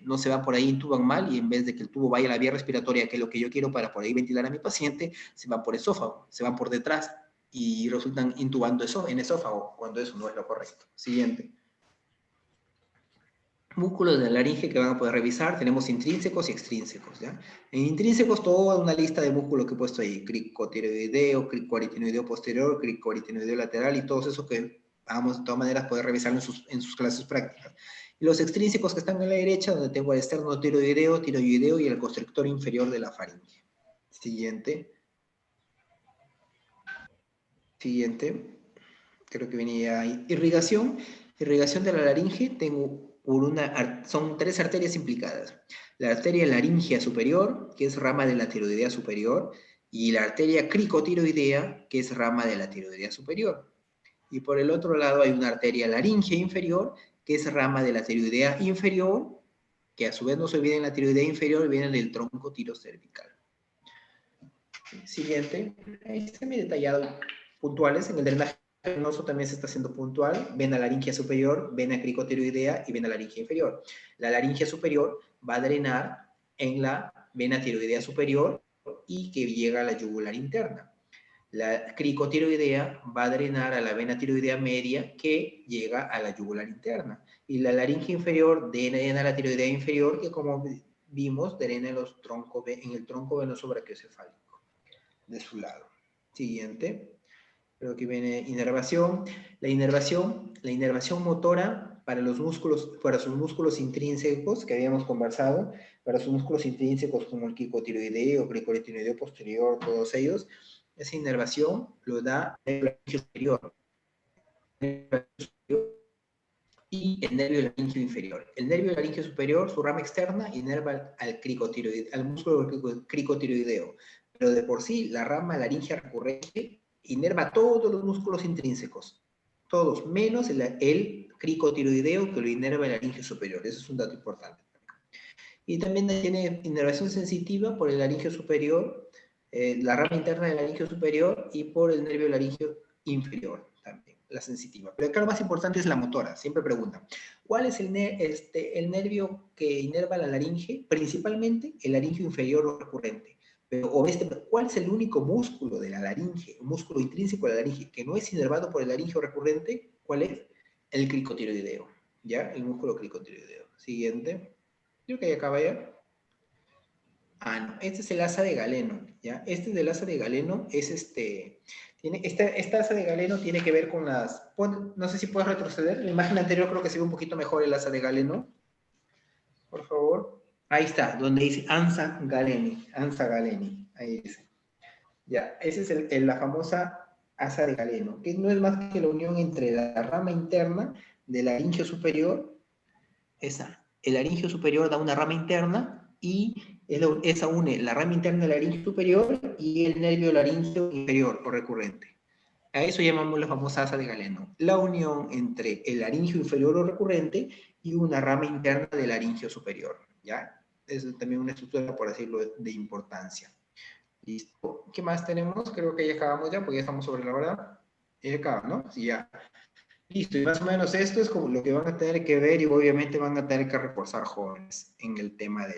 no se va por ahí, intuban mal, y en vez de que el tubo vaya a la vía respiratoria, que es lo que yo quiero para por ahí ventilar a mi paciente, se va por esófago, se van por detrás y resultan intubando eso en esófago, cuando eso no es lo correcto. Siguiente. Músculos de la laringe que van a poder revisar, tenemos intrínsecos y extrínsecos, ¿ya? En intrínsecos, toda una lista de músculos que he puesto ahí, cricotiroideo, cricoaritenoideo posterior, cricoaritenoideo lateral, y todos esos que vamos de todas maneras poder revisarlo en sus clases prácticas. Y los extrínsecos que están a la derecha, donde tengo el esternotiroideo, tiroideo y el constrictor inferior de la faringe. Siguiente. Siguiente. Creo que venía ahí. Irrigación. Irrigación de la laringe, son 3 arterias implicadas. La arteria laringea superior, que es rama de la tiroidea superior, y la arteria cricotiroidea, que es rama de la tiroidea superior. Y por el otro lado hay una arteria laringea inferior, que es rama de la tiroidea inferior, que a su vez no se olviden la tiroidea inferior, viene del tronco tirocervical. Siguiente. Ahí está muy detallado, puntuales. En el drenaje venoso también se está haciendo puntual. Vena laringea superior, vena cricotiroidea y vena laringea inferior. La laringea superior va a drenar en la vena tiroidea superior y que llega a la yugular interna. La cricotiroidea va a drenar a la vena tiroidea media que llega a la yugular interna. Y la laringe inferior drena a la tiroidea inferior que, como vimos, drena en el tronco venoso brachiocefálico de su lado. Siguiente. Creo que viene inervación. La inervación motora para sus músculos intrínsecos que habíamos conversado, para sus músculos intrínsecos como el cricotiroideo, cricotiroideo posterior, todos ellos, esa inervación lo da el laringio superior y el nervio laringio inferior. El nervio laringio superior, su rama externa, inerva al músculo cricotiroideo. Pero de por sí, la rama laringea recurrente inerva todos los músculos intrínsecos. Todos, menos el cricotiroideo que lo inerva el laringio superior. Eso es un dato importante. Y también tiene inervación sensitiva por el laringio superior, la rama interna del laringio superior y por el nervio laringio inferior también, la sensitiva. Pero acá lo más importante es la motora. Siempre preguntan, ¿cuál es el nervio que inerva la laringe? Principalmente el laringio inferior o recurrente. Pero ¿cuál es el único músculo de la laringe, un músculo intrínseco de la laringe que no es inervado por el laringio recurrente? ¿Cuál es? El cricotiroideo, ¿ya? El músculo cricotiroideo. Siguiente. Creo que ahí acaba ya. No, este es el asa de Galeno, ¿ya? Este del asa de Galeno es esta asa de Galeno tiene que ver con no sé si puedes retroceder, la imagen anterior creo que se ve un poquito mejor el asa de Galeno, por favor. Ahí está, donde dice Ansa Galeni, ahí dice. Ya, esa es la famosa asa de Galeno, que no es más que la unión entre la rama interna del laringio superior, el laringio superior da una rama interna y esa une la rama interna del laringio superior y el nervio laringio inferior o recurrente. A eso llamamos la famosa asa de Galeno, la unión entre el laringio inferior o recurrente y una rama interna del laringio superior, ¿ya? Es también una estructura, por decirlo, de importancia. Listo. ¿Qué más tenemos? Creo que ya acabamos ya, porque ya estamos sobre la hora. Ya acaba, ¿no? Sí, ya. Listo, y más o menos esto es como lo que van a tener que ver y obviamente van a tener que reforzar jóvenes en el tema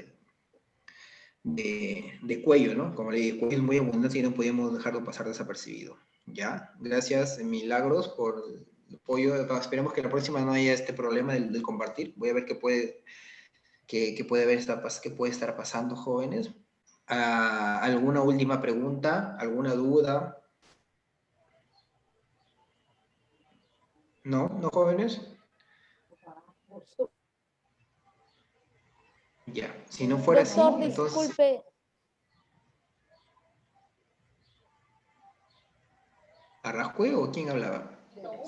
de cuello, ¿no? Como le dije, cuello es muy abundante y no podemos dejarlo pasar desapercibido. ¿Ya? Gracias, Milagros, por el apoyo. Esperemos que la próxima no haya este problema del compartir. Voy a ver qué puede estar pasando, jóvenes. ¿Alguna última pregunta? ¿Alguna duda? ¿No? ¿No, jóvenes? Ya, si no fuera así, Doctor, entonces... disculpe. ¿Arrascue o quién hablaba?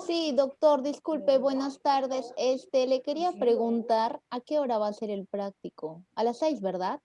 Sí, doctor, disculpe, buenas tardes. Le quería preguntar a qué hora va a ser el práctico. A las 6, ¿verdad?